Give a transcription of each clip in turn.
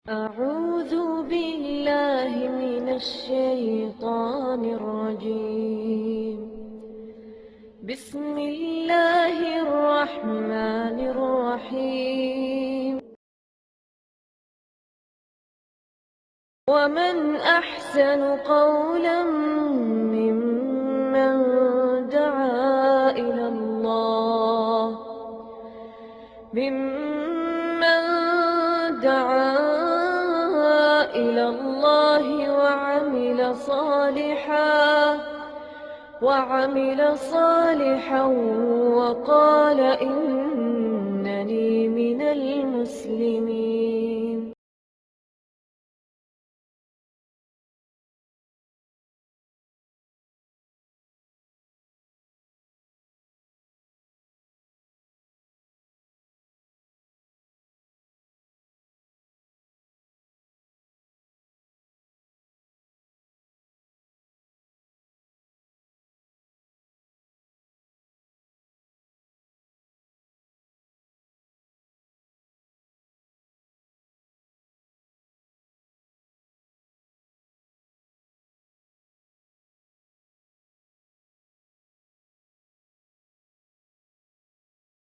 أعوذ بالله من الشيطان الرجيم. بسم الله الرحمن الرحيم. ومن أحسن قولا ممن دعا إلى الله وعمل صالحا وقال إنني من المسلمين.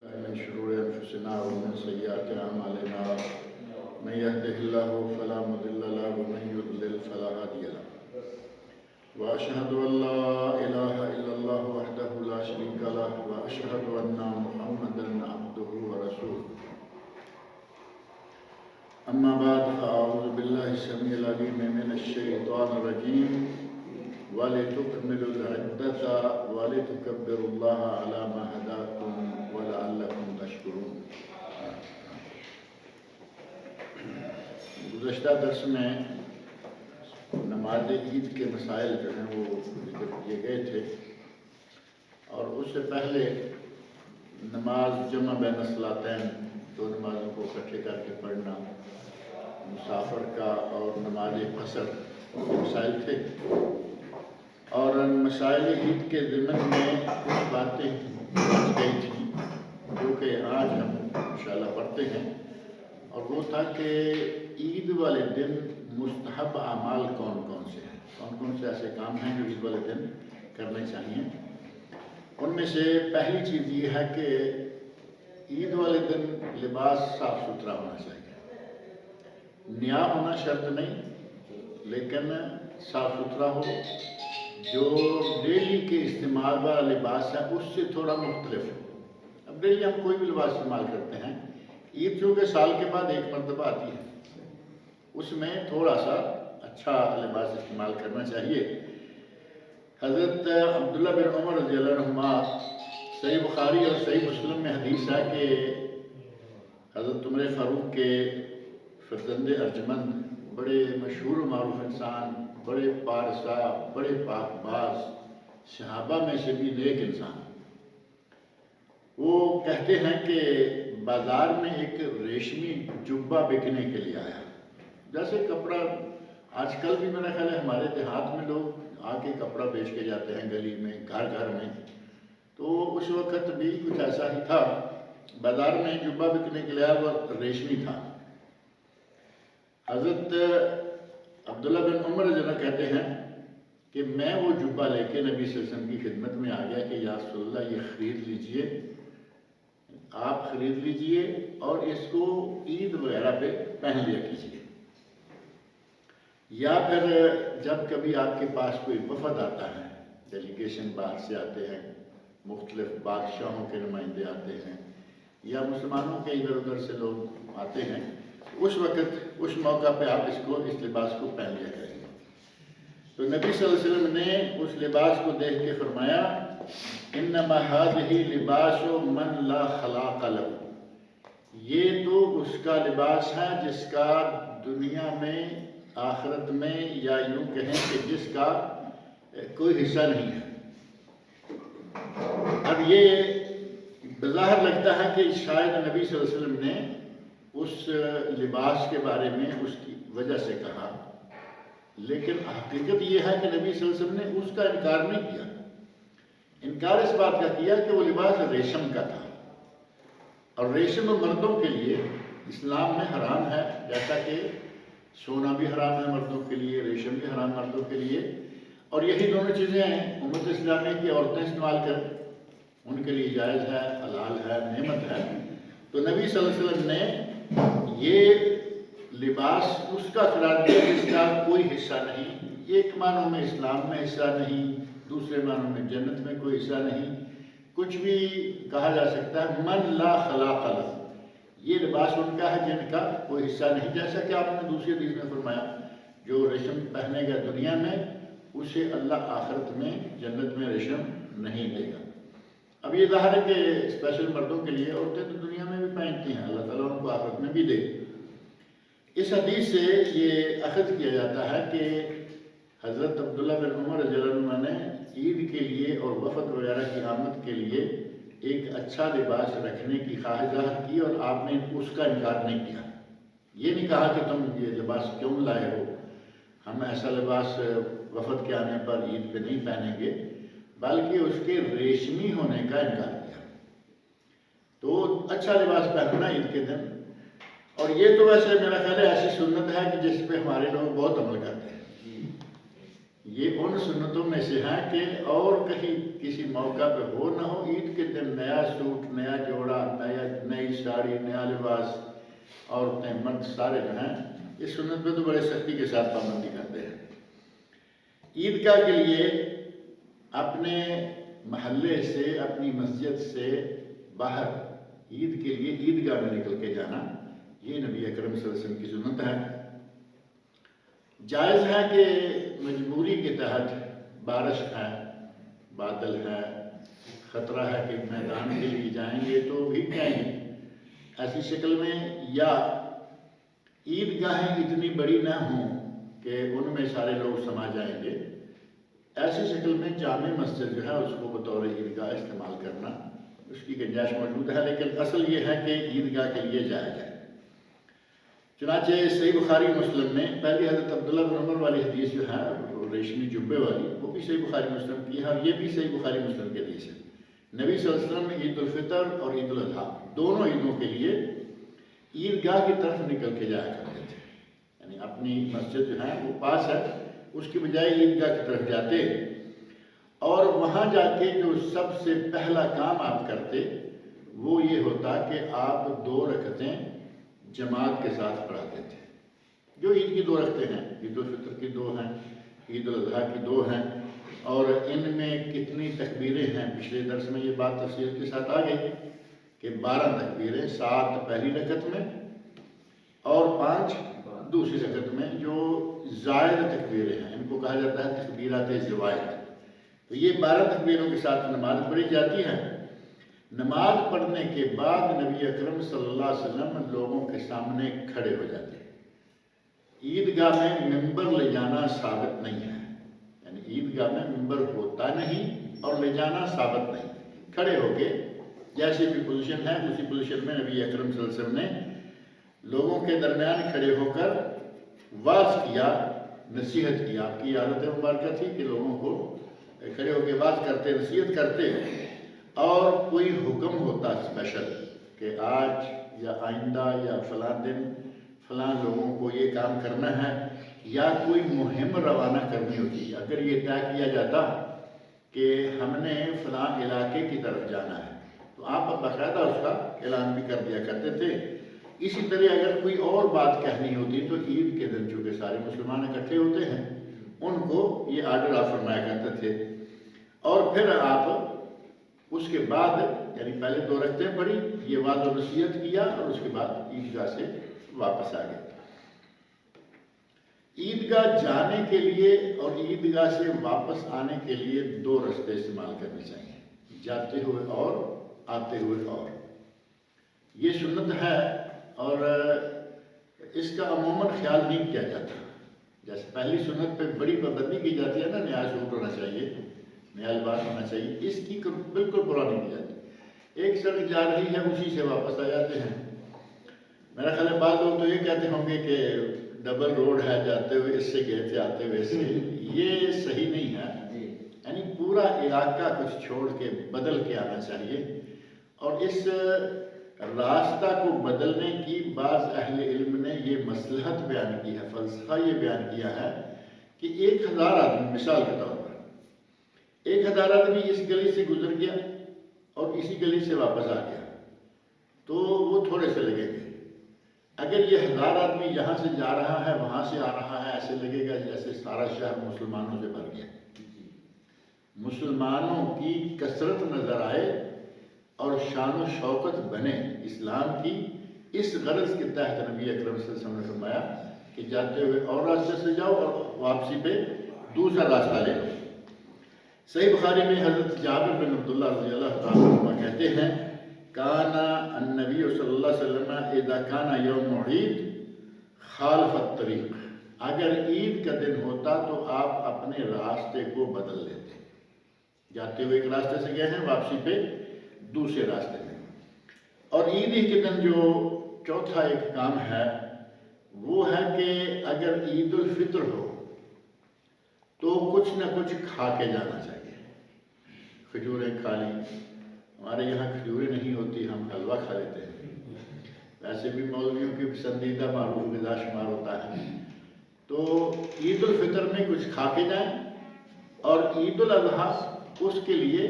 من شرور أنفسنا ومن سيئات أعمالنا من يهده الله فلا مضل له ومن يضلل فلا هادي له وأشهد أن لا إله إلا الله وحده لا شريك له وأشهد أن محمدا عبده ورسوله. أما بعد فأعوذ بالله السميع العليم من الشيطان الرجيم ولتكملوا العدة ولتكبروا الله على ما هداكم ولعلكم تشکرون. گزشتہ درس میں نماز عید کے مسائل جو ہیں وہ ذکر کیے گئے تھے، اور اس سے پہلے نماز جمع بین الصلاتین، دو نمازوں کو اکٹھے کر کے پڑھنا، مسافر کا اور نماز قصر مسائل تھے، اور مسائل عید کے ضمن میں کچھ باتیں بچ گئی تھیں جو کہ آج ہم انشاءاللہ پڑھتے ہیں، اور وہ تھا کہ عید والے دن مستحب اعمال کون کون سے ہیں، کون کون سے ایسے کام ہیں جو عید والے دن کرنے چاہیے. ان میں سے پہلی چیز یہ ہے کہ عید والے دن لباس صاف ستھرا ہونا چاہیے. نیا ہونا شرط نہیں، لیکن صاف ستھرا ہو. جو ڈیلی کے استعمال والا لباس ہے اس سے تھوڑا مختلف ہو. اب ڈیلی ہم کوئی بھی لباس استعمال کرتے ہیں، عید چونکہ سال کے بعد ایک مرتبہ آتی ہے، اس میں تھوڑا سا اچھا لباس استعمال کرنا چاہیے. حضرت عبداللہ بن عمر رضی اللہ عنہما، صحیح بخاری اور صحیح مسلم میں حدیث ہے کہ حضرت عمر فاروق کے فرزند ارجمند، بڑے مشہور و معروف انسان، بڑے پارسا، بڑے پاک باز، صحابہ میں سے بھی نیک انسان، وہ کہتے ہیں کہ بازار میں ایک ریشمی جبہ بکنے کے لیے آیا. جیسے کپڑا آج کل بھی میرا خیال ہے ہمارے دیہات میں لوگ آ کے کپڑا بیچ کے جاتے ہیں گلی میں، گھر گھر میں، تو اس وقت بھی کچھ ایسا ہی تھا. بازار میں جبہ بکنے کے لیے آیا، وہ ریشمی تھا. حضرت عبداللہ بن عمر جنہ کہتے ہیں کہ میں وہ جبہ لے کے نبی صلی اللہ علیہ وسلم کی خدمت میں آ گیا کہ یا رسول اللہ یہ خرید لیجئے، آپ خرید لیجئے اور اس کو عید وغیرہ پہ پہن لیا کیجئے. یا پھر جب کبھی آپ کے پاس کوئی وفد آتا ہے، ڈیلیگیشن باہر سے آتے ہیں، مختلف بادشاہوں کے نمائندے آتے ہیں، یا مسلمانوں کے ادھر ادھر سے لوگ آتے ہیں، اس وقت اس موقع پہ آپ اس لباس کو پہن لیا کریں. تو نبی صلی اللہ علیہ وسلم نے اس لباس کو دیکھ کے فرمایا انما هذه لباس من لا خلاق له، یہ تو اس کا لباس ہے جس کا دنیا میں، آخرت میں، یا یوں کہیں کہ جس کا کوئی حصہ نہیں ہے. اب یہ بظاہر لگتا ہے کہ شاید نبی صلی اللہ علیہ وسلم نے اس لباس کے بارے میں اس کی وجہ سے کہا، لیکن حقیقت یہ ہے کہ نبی صلی اللہ علیہ وسلم نے اس کا انکار نہیں کیا. انکار اس بات کا کیا کہ وہ لباس ریشم کا تھا، اور ریشم مردوں کے لیے اسلام میں حرام ہے، جیسا کہ سونا بھی حرام ہے مردوں کے لیے، ریشم بھی حرام مردوں کے لیے، اور یہی دونوں چیزیں ہیں امت اسلامیہ کی عورتیں استعمال کریں، ان کے لیے جائز ہے، حلال ہے، نعمت ہے۔ تو نبی صلی اللہ علیہ وسلم نے یہ لباس اس کا قرار دیا جس کا کوئی حصہ نہیں، ایک معنوں میں اسلام میں حصہ نہیں، دوسرے معنوں میں جنت میں کوئی حصہ نہیں، کچھ بھی کہا جا سکتا ہے، من لا خلاق لہ، یہ لباس ان کا ہے جن کا کوئی حصہ نہیں، جیسا کہ آپ نے دوسری حدیث میں فرمایا جو ریشم پہنے گا دنیا میں اسے اللہ آخرت میں جنت میں ریشم نہیں دے گا۔ اب یہ ظاہر ہے کہ اسپیشل مردوں کے لیے، عورتیں تو دنیا میں بھی پہنتی ہیں، اللہ تعالیٰ ان کو آخرت میں بھی دے۔ اس حدیث سے یہ اخذ کیا جاتا ہے کہ حضرت عبداللہ بن عمر رضی اللہ عنہ نے عید کے لیے اور وفد وغیرہ کی آمد کے لیے ایک اچھا لباس رکھنے کی خواہش ظاہر کی، اور آپ نے اس کا انکار نہیں کیا۔ یہ نہیں کہا کہ تم یہ لباس کیوں لائے ہو، ہم ایسا لباس وفد کے آنے پر عید پہ نہیں پہنیں گے، بلکہ اس کے ریشمی ہونے کا انکار کیا۔ تو اچھا لباس پہننا عید کے دن، اور یہ تو ویسے میرا خیال ہے ایسی سنت ہے کہ جس پہ ہمارے لوگ بہت عمل کرتے ہیں۔ یہ ان سنتوں میں سے ہے کہ اور کہیں کسی موقع پہ ہو نہ ہو، عید کے دن نیا سوٹ، نیا جوڑا، نئی ساڑی، نیا لباس، عورتیں مرد سارے جو ہیں اس سنت پہ تو بڑے سختی کے ساتھ پابندی کرتے ہیں۔ عیدگاہ کے لیے اپنے محلے سے، اپنی مسجد سے باہر عید کے لیے عیدگاہ میں نکل کے جانا، یہ نبی اکرم صلی اللہ علیہ وسلم کی سنت ہے۔ جائز ہے کہ مجبوری کے تحت بارش ہے، بادل ہے، خطرہ ہے کہ میدان کے لیے جائیں گے تو بھی جائیں گے، ایسی شکل میں، یا عیدگاہیں اتنی بڑی نہ ہوں کہ ان میں سارے لوگ سما جائیں گے، ایسی شکل میں جامع مسجد جو ہے اس کو بطور عیدگاہ استعمال کرنا، اس کی گنجائش موجود ہے، لیکن اصل یہ ہے کہ عیدگاہ کے لیے جایا جائے۔ چنانچہ صحیح بخاری مسلم میں پہلی حضرت عبداللہ بن عمر والی حدیث جو ہے ریشمی جبے والی، وہ بھی صحیح بخاری مسلم کی ہے، اور یہ بھی صحیح بخاری مسلم کی حدیث ہے۔ نبی صلی اللہ علیہ وسلم عید الفطر اور عید الاضحیٰ دونوں عیدوں کے لیے عیدگاہ کی طرف نکل کے جایا کرتے تھے، یعنی اپنی مسجد جو ہے وہ پاس ہے، اس کی بجائے عیدگاہ کی طرف جاتے، اور وہاں جا کے جو سب سے پہلا کام آپ کرتے وہ یہ ہوتا کہ آپ 2 رکعتیں جماعت کے ساتھ پڑھاتے تھے، جو عید کی 2 رکعتیں ہیں، عید الفطر کی 2 ہیں، عید الاضحیٰ کی 2 ہیں، اور ان میں کتنی تکبیریں ہیں پچھلے درس میں یہ بات تفصیل کے ساتھ آ گئی کہ 12 تکبیریں، 7 پہلی رکعت میں اور 5 دوسری رکعت میں، جو زائد تکبیریں ہیں، ان کو کہا جاتا ہے تکبیرات زوائد۔ تو یہ 12 تکبیروں کے ساتھ نماز پڑھی جاتی ہے۔ نماز پڑھنے کے بعد نبی اکرم صلی اللہ علیہ وسلم لوگوں کے سامنے کھڑے ہو جاتے ہیں۔ عیدگاہ میں ممبر لے جانا ثابت نہیں ہے، یعنی عیدگاہ میں ممبر ہوتا نہیں اور لے جانا ثابت نہیں، کھڑے ہو کے جیسی بھی پوزیشن ہے اسی پوزیشن میں نبی اکرم صلی اللہ علیہ وسلم نے لوگوں کے درمیان کھڑے ہو کر واعظ کیا، نصیحت کی۔ آپ کی عادت مبارکہ تھی کہ لوگوں کو کھڑے ہو کے واعظ کرتے، نصیحت کرتے، اور کوئی حکم ہوتا اسپیشل کہ آج یا آئندہ یا فلاں دن فلاں لوگوں کو یہ کام کرنا ہے، یا کوئی مہم روانہ کرنی ہوتی، اگر یہ طے کیا جاتا کہ ہم نے فلاں علاقے کی طرف جانا ہے تو آپ باقاعدہ اس کا اعلان بھی کر دیا کرتے تھے۔ اسی طرح اگر کوئی اور بات کہنی ہوتی تو عید کے دن چونکہ سارے مسلمان اکٹھے ہوتے ہیں، ان کو یہ آرڈر آپ فرمایا کرتے تھے، اور پھر آپ اس کے بعد یعنی پہلے 2 رکعتیں پڑھی، یہ واعظ و نصیحت کیا، اور اس کے بعد عیدگاہ سے واپس آ گئے۔ عیدگاہ جانے کے لیے اور عیدگاہ سے واپس آنے کے لیے 2 راستے استعمال کرنے چاہیے، جاتے ہوئے اور آتے ہوئے، اور یہ سنت ہے، اور اس کا عموماً خیال نہیں کیا جاتا۔ جیسے پہلی سنت پہ بڑی پابندی کی جاتی ہے نا، نیا سوٹ ہونا چاہیے، نیا لباس ہونا چاہیے، اس کی بالکل پورا نہیں کی جاتی۔ ایک سڑک جا رہی ہے اسی سے واپس آ جاتے ہیں۔ میرا خیال ہے بعض لوگ تو یہ کہتے ہوں گے کہ ڈبل روڈ ہے، جاتے ہوئے اس سے گئے تھے، آتے ہوئے اس سے، یہ صحیح نہیں ہے، یعنی پورا علاقہ کچھ چھوڑ کے بدل کے آنا چاہیے، اور اس راستہ کو بدلنے کی بعض اہل علم نے یہ مصلحت بیان کی ہے، فلسفہ یہ بیان کیا ہے کہ 1000 آدمی مثال کے طور پر 1000 آدمی اس گلی سے گزر گیا اور اسی گلی سے واپس آ گیا تو وہ تھوڑے سے لگیں گے۔ اگر یہ 1000 آدمی یہاں سے جا رہا ہے وہاں سے آ رہا ہے، ایسے لگے گا جیسے سارا شہر مسلمانوں سے بھر گیا، مسلمانوں کی کثرت نظر آئے اور شان و شوکت بنے اسلام کی۔ اس غرض کے تحت نبی اکرم صلی اللہ علیہ وسلم نے فرمایا کہ جاتے ہوئے اور راستے سے جاؤ اور واپسی پہ دوسرا راستہ لے لو۔ صحیح بخاری میں حضرت جابر بن عبداللہ رضی اللہ تعالیٰ عنہ کہتے ہیں کانا النبی صلی اللہ علیہ وسلم اذا کانا یوم عید خالف الطریق، اگر عید کا دن ہوتا تو آپ اپنے راستے کو بدل لیتے، جاتے ہوئے ایک راستے سے گئے ہیں واپسی پہ دوسرے راستے میں۔ اور عید ہی کے دن جو چوتھا ایک کام ہے وہ ہے کہ اگر عید الفطر ہو تو کچھ نہ کچھ کھا کے جانا چاہیے۔ کھجوریں کھا لیں، ہمارے یہاں کھجوریں نہیں ہوتی، ہم حلوہ کھا لیتے ہیں، ویسے بھی مولویوں کی پسندیدہ معروف غذا شمار ہوتا ہے۔ تو عید الفطر میں کچھ کھا کے جائیں اور عید الاضحیٰ اس کے لیے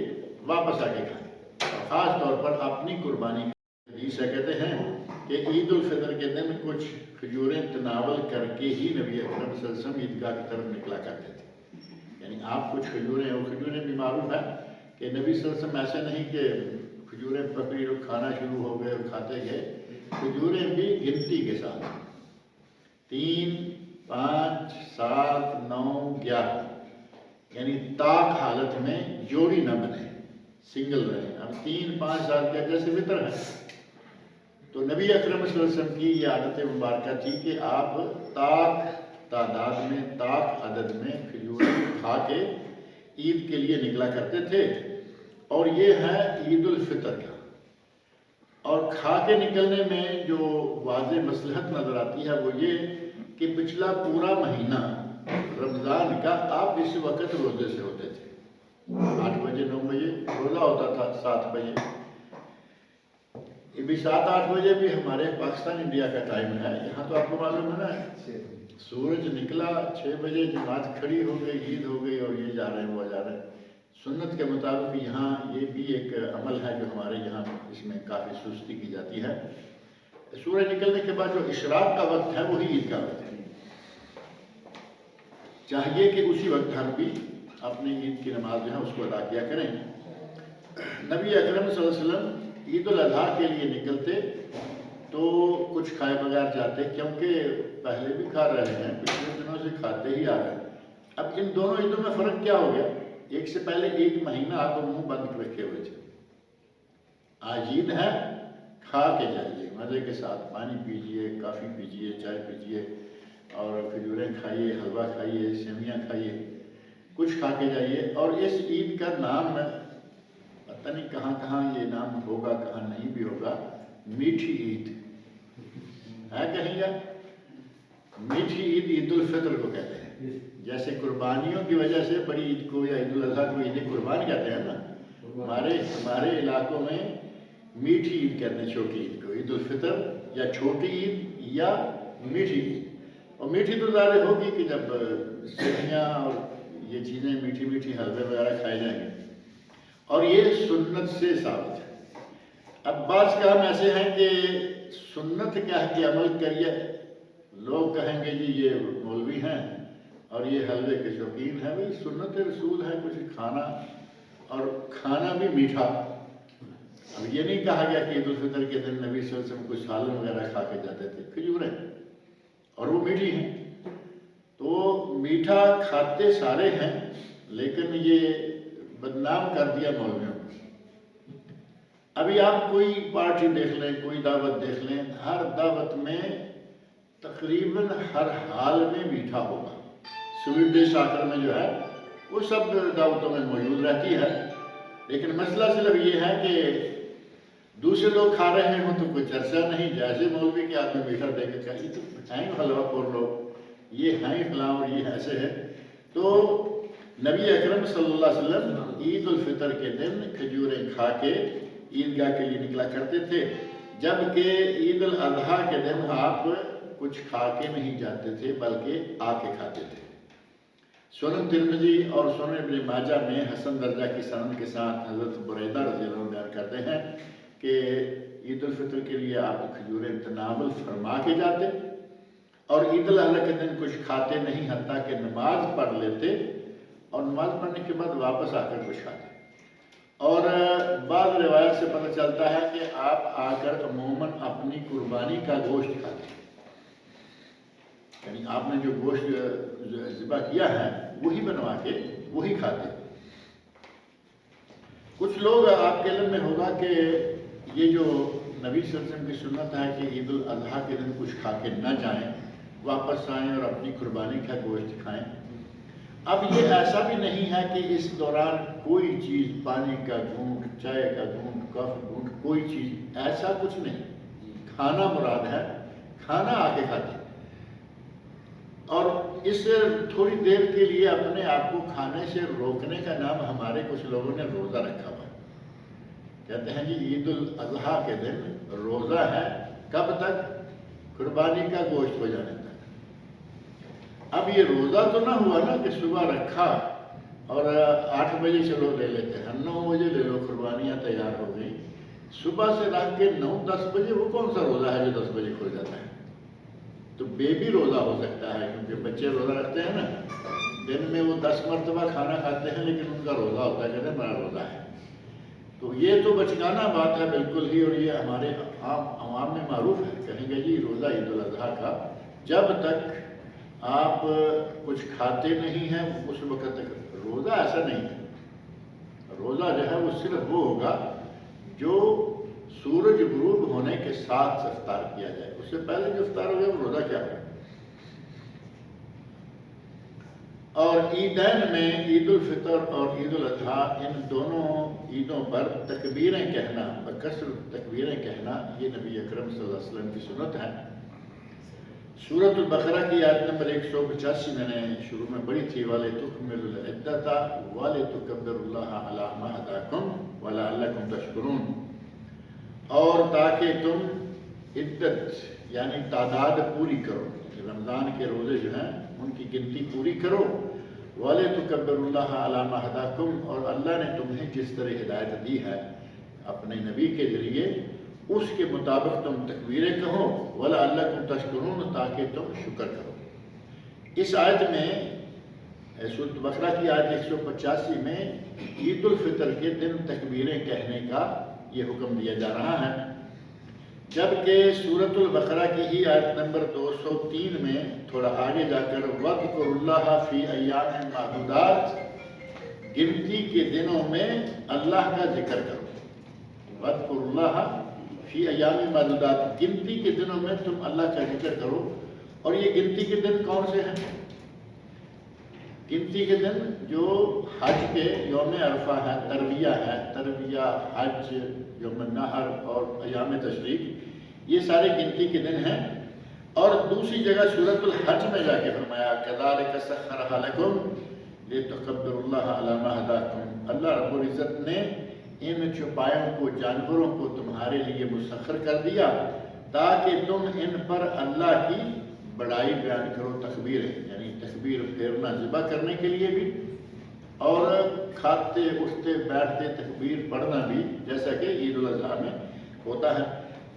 واپس آ کے کھائیں، اور خاص طور پر اپنی قربانی حدیث سے کہتے ہیں کہ عید الفطر کے دن کچھ کھجوریں تناول کر کے ہی نبی اکرم صلی اللہ علیہ وسلم عیدگاہ کی طرف نکلا کرتے تھے۔ یعنی آپ کچھ کھجوریں، اور کھجوریں بھی معروف ہے کہ نبی صلی اللہ علیہ وسلم ایسے نہیں کہ کھجوریں پکڑی اور کھانا شروع ہو گئے اور کھاتے گئے، کھجوریں بھی گنتی کے ساتھ 3 5 7 9 11، یعنی طاق حالت میں جوڑی نہ بنے، سنگل رہے۔ اب 3 5 7 کا جیسے وطر ہے تو نبی اکرم صلی اللہ علیہ وسلم کی یہ عادت مبارکہ تھی کہ آپ طاق تعداد میں، طاق عدد میں کھجوریں کھا کے عید کے لیے نکلا کرتے تھے۔ اور یہ ہے عید الفطر کا۔ اور کھا کے نکلنے میں جو واضح مصلحت نظر آتی ہے وہ یہ کہ پچھلا پورا مہینہ رمضان کا آپ اس وقت روزے سے ہوتے تھے، 8 بجے 9 بجے روزہ ہوتا تھا، 7 بجے یہ بھی 7 8 بجے بھی ہمارے پاکستان انڈیا کا ٹائم ہے، یہاں تو آپ کو معلوم ہے نا سورج نکلا 6 بجے جماعت کھڑی ہو گئی، عید ہو گئی اور یہ جا رہے ہیں وہ جا رہے ہیں۔ سنت کے مطابق یہاں یہ بھی ایک عمل ہے جو ہمارے یہاں اس میں کافی سستی کی جاتی ہے۔ سورج نکلنے کے بعد جو اشراق کا وقت ہے وہی عید کا وقت ہے، چاہیے کہ اسی وقت ہم بھی اپنی عید کی نماز جو ہے اس کو ادا کیا کریں۔ نبی اکرم صلی اللہ علیہ وسلم عید الاضحیٰ کے لیے نکلتے تو کچھ کھائے بغیر جاتے، کیونکہ پہلے بھی کھا رہے ہیں، پچھلے دنوں سے کھاتے ہی آ رہے ہیں۔ اب ان دونوں عیدوں میں فرق کیا ہو گیا؟ ایک سے پہلے 1 مہینہ آپ منہ بند رکھے ہوئے تھے، آج عید ہے کھا کے جائیے مزے کے ساتھ، پانی پیجیے، کافی پیجیے، چائے پیجیے اور کھجوریں کھائیے، حلوہ کھائیے، سیویاں کھائیے، کچھ کھا کے جائیے۔ اور اس عید کا نام پتہ نہیں کہاں کہاں یہ نام ہوگا، کہاں نہیں بھی ہوگا، میٹھی عید ہے کہیں یا میٹھی عید عید الفطر کو کہتے ہیں۔ جیسے قربانیوں کی وجہ سے بڑی عید کو یا عید الاضحیٰ کو عید قربان کہتے ہیں نا، ہمارے علاقوں میں میٹھی عید کہتے ہیں چھوٹی عید کو، عید الفطر یا چھوٹی عید یا میٹھی عید۔ اور میٹھی تو ظاہر ہوگی کہ جب سیویاں اور یہ چیزیں میٹھی میٹھی حلوے وغیرہ کھائے جائیں گے، اور یہ سنت سے ثابت ہے۔ اب بعض کام ایسے ہیں کہ سنت کہہ کے عمل کریے، لوگ کہیں گے جی یہ مولوی ہیں اور یہ حلوے کے شوقین ہیں۔ بھائی سنت رسول ہے کچھ کھانا، اور کھانا بھی میٹھا۔ اب یہ نہیں کہا گیا کہ عید الفطر کے دن نبی صلی اللہ علیہ وسلم کچھ سالن وغیرہ کھا کے جاتے تھے، کھجوریں، اور وہ میٹھی ہیں۔ تو میٹھا کھاتے سارے ہیں، لیکن یہ بدنام کر دیا مولویوں کو۔ ابھی آپ کوئی پارٹی دیکھ لیں، کوئی دعوت دیکھ لیں، ہر دعوت میں تقریباً ہر حال میں میٹھا ہوگا۔ سویٹ ڈش آخر میں جو ہے وہ سب دعوتوں میں موجود رہتی ہے، لیکن مسئلہ صرف یہ ہے کہ دوسرے لوگ کھا رہے ہوں تو کوئی چرچا نہیں، جیسے مولوی کے آدمی میٹھا دے کے کہا یہ تو ہیں حلوہ خور لوگ، یہ ہیں فلاں اور یہ ایسے ہے۔ تو نبی اکرم صلی اللہ علیہ وسلم عید الفطر کے دن کھجوریں کھا کے عیدگاہ کے لیے نکلا کرتے تھے۔ جبکہ عید الاضحیٰ کے دن آپ کچھ کھا کے نہیں جاتے تھے بلکہ آ کے کھاتے تھے۔ سنن ترمذی اور سنن ابن ماجہ میں حسن درجہ کی سند کے ساتھ حضرت بریدہ رضی اللہ عنہ بیان کرتے ہیں کہ عید الفطر کے لیے آپ کھجوریں تناول فرما کے جاتے اور عید الاضحیٰ کے دن کچھ کھاتے نہیں حتیٰ کہ نماز پڑھ لیتے اور نماز پڑھنے کے بعد واپس آ کر کچھ کھاتے۔ اور بعض روایت سے پتہ چلتا ہے کہ آپ آ کر عموماً اپنی قربانی کا گوشت کھاتے، یعنی آپ نے جو گوشت ذبح کیا ہے وہی بنوا کے وہی کھاتے۔ کچھ لوگ آپ کے علم میں ہوگا کہ یہ جو نبی صلی اللہ علیہ وسلم کی سنت ہے کہ عید الاضحیٰ کے دن کچھ کھا کے نہ جائیں، واپس آئیں اور اپنی قربانی کا گوشت کھائیں۔ اب یہ ایسا بھی نہیں ہے کہ اس دوران کوئی چیز، پانی کا گھونٹ، چائے کا گھونٹ، کافی گھونٹ، کوئی چیز، ایسا کچھ نہیں۔ کھانا مراد ہے، کھانا آ کے کھاتے اور اس تھوڑی دیر کے لیے اپنے آپ کو کھانے سے روکنے کا نام ہمارے کچھ لوگوں نے روزہ رکھا ہوا ہے۔ کہتے ہیں جی عید الاضحیٰ کے دن روزہ ہے، کب تک؟ قربانی کا گوشت ہو جانے تک۔ اب یہ روزہ تو نہ ہوا نا کہ صبح رکھا اور 8 بجے چلو لے لیتے ہیں، 9 بجے لے لو، قربانیاں تیار ہو گئی۔ صبح سے رکھ کے 9-10 بجے وہ کون سا روزہ ہے جو 10 بجے کھل جاتا ہے؟ تو بیبی روزہ ہو سکتا ہے، کیونکہ بچے روزہ رکھتے ہیں نا، دن میں وہ 10 مرتبہ کھانا کھاتے ہیں لیکن ان کا روزہ ہوتا ہے، کہتے ہیں بڑا روزہ ہے۔ تو یہ تو بچگانہ بات ہے بالکل ہی، اور یہ ہمارے عوام میں معروف ہے، کہیں گے جی روزہ عید الاضحیٰ کا جب تک آپ کچھ کھاتے نہیں ہیں اس وقت تک روزہ۔ ایسا نہیں ہے، روزہ جو ہے وہ صرف وہ ہوگا جو سورج غروب ہونے کے ساتھ افطار کیا جائے، اس سے پہلے جو افطار ہو جائے وہ روزہ کیا ہوگا۔ اور عیدین میں عید الفطر اور عید الاضحیٰ، ان دونوں عیدوں پر تکبیریں کہنا، بکثرت تکبیریں کہنا، یہ نبی اکرم صلی اللہ علیہ وسلم کی سنت ہے۔ سورۃ البقرہ کی آیت نمبر 185 میں نے شروع میں پڑھی تھی، وَلِتُكْمِلُوا الْعِدَّةَ وَلِتُكَبِّرُوا اللَّهَ عَلَىٰ مَا هَدَاكُمْ وَلَعَلَّكُمْ تَشْكُرُونَ، اور تاکہ تم عدت یعنی تعداد پوری کرو، رمضان کے روزے جو ہیں ان کی گنتی پوری کرو، وَلِتُكَبِّرُوا اللَّهَ عَلَىٰ مَا هَدَاكُمْ، اور اللہ نے تمہیں جس طرح ہدایت دی ہے اپنے نبی کے ذریعے اس کے مطابق تم تکبیریں کہو، وَلَعَلَّكُمْ تَشْكُرُونَ، تاکہ تم شکر کرو۔ اس آیت میں سورۃ بقرہ کی آیت 185 میں عید الفطر کے دن تکبیریں کہنے کا یہ حکم دیا جا رہا ہے، جبکہ سورۃ البقرہ کی ہی آیت نمبر 203 میں تھوڑا آگے جا کر وَاذْكُرُوا اللَّهَ فِي أَيَّامٍ مَّعْدُودَاتٍ، گنتی کے دنوں میں اللہ کا ذکر کرو۔ وَاذْكُرُوا اللَّهَ فی ایام معدودات، گنتی کے دنوں میں تم اللہ کا ذکر کرو۔ اور یہ گنتی کے دن کون سے ہیں؟ گنتی کے دن جو حج کے یوم عرفہ ہے، ترویہ، حج، یوم النحر اور ایام تشریق، یہ سارے گنتی کے دن ہیں۔ اور دوسری جگہ سورۃ الحج میں جا کے فرمایا کذالک سخرھا لکم لتکبروا اللہ علی ما ھداکم، اللہ رب العزت نے ان چوپایوں کو، جانوروں کو تمہارے لیے مسخر کر دیا تاکہ تم ان پر اللہ کی بڑائی بیان کرو۔ تکبیریں یعنی تکبیر پھیرنا ذبح کرنے کے لیے بھی، اور کھاتے اٹھتے بیٹھتے تکبیر پڑھنا بھی، جیسا کہ عید الاضحیٰ میں ہوتا ہے۔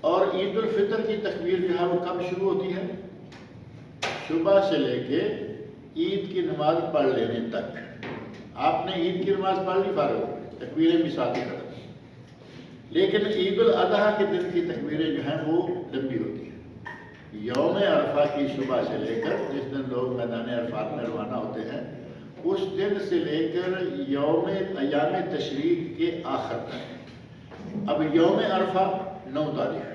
اور عید الفطر کی تکبیر جو ہے وہ کب شروع ہوتی ہے؟ صبح سے لے کے عید کی نماز پڑھ لینے تک۔ آپ نے عید کی نماز پڑھ لی، فارغ، تکبیریں بھی ساتھ ہی کرتے ہیں، لیکن عید الاضحیٰ کے دن کی تکبیریں جو ہیں وہ لمبی ہوتی ہیں۔ یوم عرفہ کی صبح سے لے کر جس دن لوگ میدان عرفات میں روانہ ہوتے ہیں، اس دن سے لے کر ایام تشریق کے آخر تک۔ اب یوم عرفہ 9 تاریخ،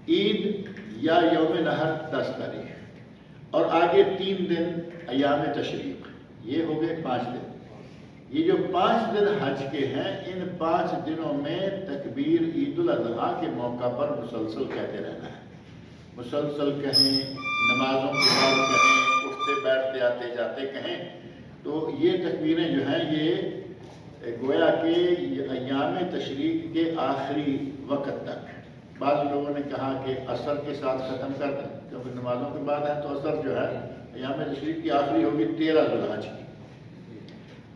عید یا یوم نحر 10 تاریخ، اور آگے 3 دن ایام تشریق، یہ ہو گئے 5 دن۔ یہ جو 5 دن حج کے ہیں، ان 5 دنوں میں تکبیر عید الاضحیٰ کے موقع پر مسلسل کہتے رہنا ہے۔ مسلسل کہیں، نمازوں کے بعد کہیں، اٹھتے بیٹھتے آتے جاتے کہیں، تو یہ تکبیریں جو ہیں یہ گویا کہ ایام تشریق کے آخری وقت تک بعض لوگوں نے کہا کہ عصر کے ساتھ ختم کر دیں، کیونکہ نمازوں کے بعد ہے تو عصر جو ہے ایام تشریق کی آخری ہوگی 13 ذوالحج کی،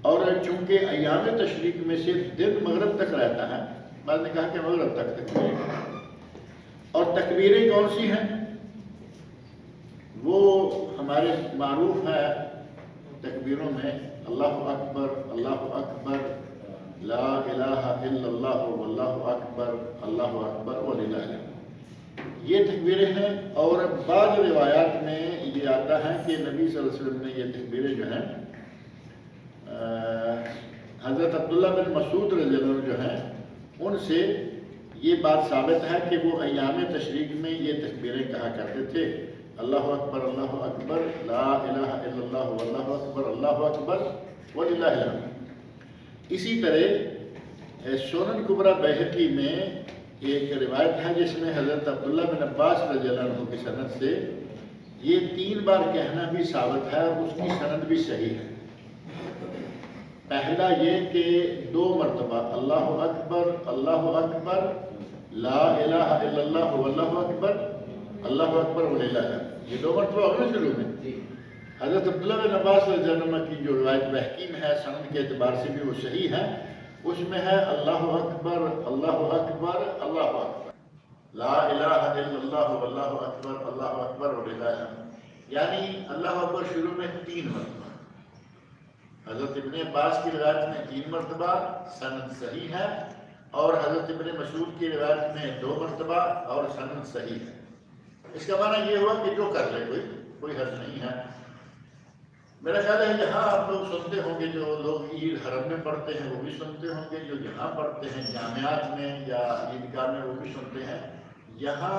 اور چونکہ ایام تشریق میں سے دن مغرب تک رہتا ہے، بعض نے کہا کہ مغرب تک تکبیریں، اور تکبیریں کون سی ہیں وہ ہمارے معروف ہے تکبیروں میں اللہ اکبر، اللہ اکبر، لا الہ الا اللہ، واللہ اکبر، اللہ اکبر وللہ الحمد، یہ تکبیریں ہیں۔ اور بعض روایات میں یہ آتا ہے کہ نبی صلی اللہ علیہ وسلم نے یہ تکبیریں جو ہیں حضرت عبداللہ بن مسعود رضی اللہ عنہ جو ہیں ان سے یہ بات ثابت ہے کہ وہ ایام تشریق میں یہ تکبیریں کہا کرتے تھے، اللہ اکبر، اللہ اکبر، لا الہ الا اللہ، واللہ اکبر، اللہ اکبر وللہ الحمد۔ اسی طرح سنن کبریٰ بیہقی میں ایک روایت ہے جس میں حضرت عبداللہ بن عباس رضی اللہ عنہ کی سند سے یہ 3 بار کہنا بھی ثابت ہے اور اس کی سند بھی صحیح ہے۔ پہلا یہ کہ 2 مرتبہ اللہ اکبر، اللہ اکبر، لا الہ الا اللہ، واللہ اکبر، اللہ اکبر وللہ الحمد، یہ 2 مرتبہ ہونے شروع میں۔ حضرت عبداللہ بن عباس رضی اللہ عنہ کی جو روایت بحقی میں ہے سند کے اعتبار سے بھی وہ صحیح ہے، اس میں ہے اللہ اکبر، اللہ اکبر، اللہ اکبر، لا الہ الا اللہ، واللہ اکبر، اللہ اکبر وللہ الحمد، یعنی اللہ اکبر شروع میں 3 مرتبہ۔ حضرت ابن عباس کی روایت میں 3 مرتبہ، سند صحیح ہے، اور حضرت ابن مسعود کی روایت میں 2 مرتبہ اور سند صحیح ہے۔ اس کا معنی یہ ہوا کہ جو کر لے کوئی حرج نہیں ہے۔ میرا خیال ہے یہاں آپ لوگ سنتے ہوں گے، جو لوگ عید حرم میں پڑھتے ہیں وہ بھی سنتے ہوں گے، جو یہاں پڑھتے ہیں جامعات میں یا عیدگاہ میں وہ بھی سنتے ہیں، یہاں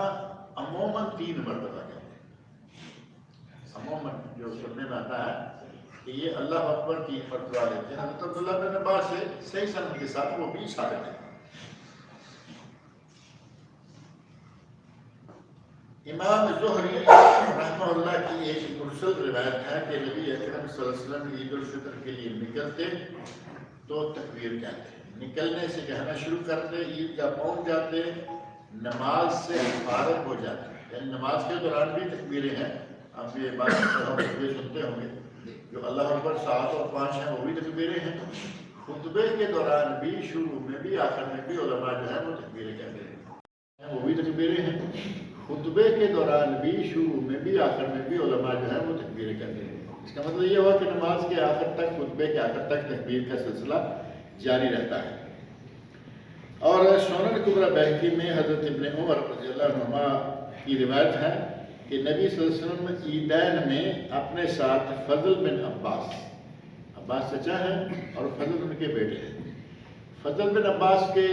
عموماً 3 مرتبہ کہتے ہیں، عموماً جو سننے میں آتا ہے کہ یہ اللہ اکبر 3 مرتبہ لیتے ہیں۔ حضرت عبداللہ بن عباس سے صحیح سند کے ساتھ وہ بھی ثابت ہے۔ امام زہری رحمہ اللہ کی ایک مرسل روایت ہے کہ نبی اکرم صلی اللہ علیہ وسلم عید الفطر کے لیے نکلتے تو تکبیر کہتے، نکلنے سے کہنا شروع کرتے، عید کا پہنچ جاتے، نماز سے فارغ ہو جاتے، یعنی نماز کے دوران بھی تکبیریں ہیں، آپ یہ بات سنتے ہوں گے، جو اللہ اکبر 7 اور 5 ہیں وہ بھی تکبیریں ہیں، خطبے کے دوران بھی، شروع میں بھی، آخر میں بھی علماء جو ہے وہ تکبیریں کہتے ہیں، وہ بھی تکبیریں ہیں، خطبے کے دوران بھی، شروع میں بھی، آخر میں بھی علماء جو ہے وہ تکبیریں کہتے ہیں۔ اس کا مطلب یہ ہوا کہ نماز کے آخر تک، خطبے کے آخر تک تکبیر کا سلسلہ جاری رہتا ہے۔ اور سنن کبریٰ بیہقی میں حضرت ابن عمر رضی اللہ عنہما کی روایت ہے کہ نبی صلی اللہ علیہ وسلم عیدین میں اپنے ساتھ فضل بن عباس چچا ہیں اور فضل ان کے بیٹے ہیں۔ فضل بن عباس کے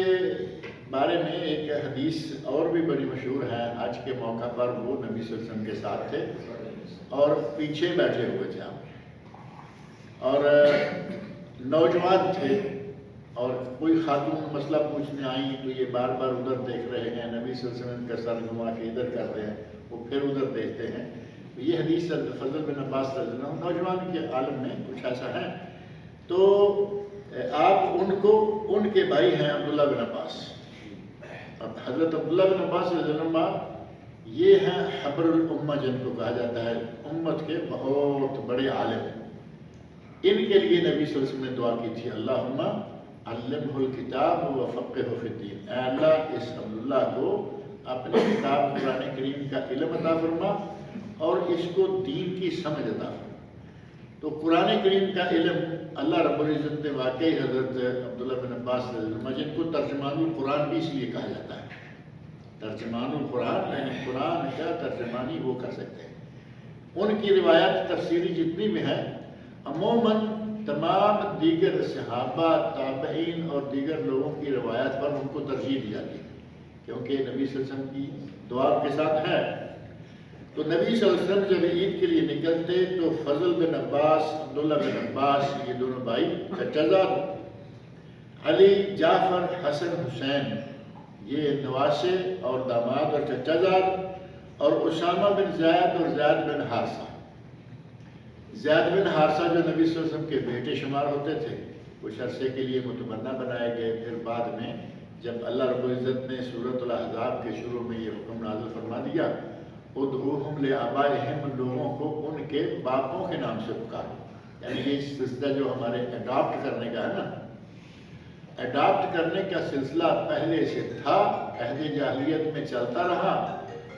بارے میں ایک حدیث اور بھی بڑی مشہور ہے، حج کے موقع پر وہ نبی صلی اللہ علیہ وسلم کے ساتھ تھے اور پیچھے بیٹھے ہوئے تھے آپ، اور نوجوان تھے، اور کوئی خاتون مسئلہ پوچھنے آئیں تو یہ بار بار ادھر دیکھ رہے ہیں، نبی صلی اللہ علیہ وسلم کا سر گھما کے ادھر کرتے ہیں، وہ پھر ادھر دیکھتے ہیں۔ یہ حدیث فضل بن عباس رضی اللہ عنہ نوجوان کے عالم میں کچھ ایسا ہے، تو آپ ان کے بھائی ہیں عبداللہ بن عباس۔ حضرت عبداللہ بن عباس رضی اللہ عنہ یہ ہیں حبر الامہ، جن کو کہا جاتا ہے، امت کے بہت بڑے عالم ہیں۔ ان کے لیے نبی صلی اللہ علیہ وسلم نے دعا کی تھی، اللہم علمہ الکتاب وفقہہ فی الدین، اے اللہ اس عبداللہ کو اپنی کتاب قرآن کریم کا علم عطا فرما اور اس کو دین کی سمجھ عطا فرما۔ تو قرآن کریم کا علم اللہ رب العزت نے واقعی حضرت عبداللہ بن عباس رضی اللہ عنہ، جن کو ترجمان القرآن بھی اس لیے کہا جاتا ہے، ترجمان القرآن، یعنی قرآن کا ترجمانی وہ کر سکتے ہیں۔ ان کی روایات تفسیری جتنی بھی ہیں عموماً تمام دیگر صحابہ، تابعین اور دیگر لوگوں کی روایات پر ان کو ترجیح دی جاتی ہے، کیونکہ نبی صلی اللہ علیہ وسلم کی دعا کے ساتھ ہے۔ تو نبی صلی اللہ علیہ وسلم جب عید کے لیے نکلتے تو فضل بن عباس، عبداللہ بن عباس، یہ دونوں بھائی چچا زاد، علی، جعفر، حسن، حسین، یہ نواسے اور داماد اور چچا زاد، اور اسامہ بن زید اور زید بن حارثہ۔ زید بن حارثہ جو نبی صلی اللہ علیہ وسلم کے بیٹے شمار ہوتے تھے، کچھ عرصے کے لیے متبنہ بنائے گئے، پھر بعد میں جب اللہ رب العزت نے سورۃ الاحزاب کے شروع میں یہ حکم نازل فرما دیا، ادعوہم لآبائہم، لوگوں کو ان کے باپوں کے نام سے پکارو، یعنی یہ سلسلہ جو ہمارے اڈاپٹ کرنے کا ہے نا، اڈاپٹ کرنے کا سلسلہ پہلے سے تھا، عہد جاہلیت میں چلتا رہا،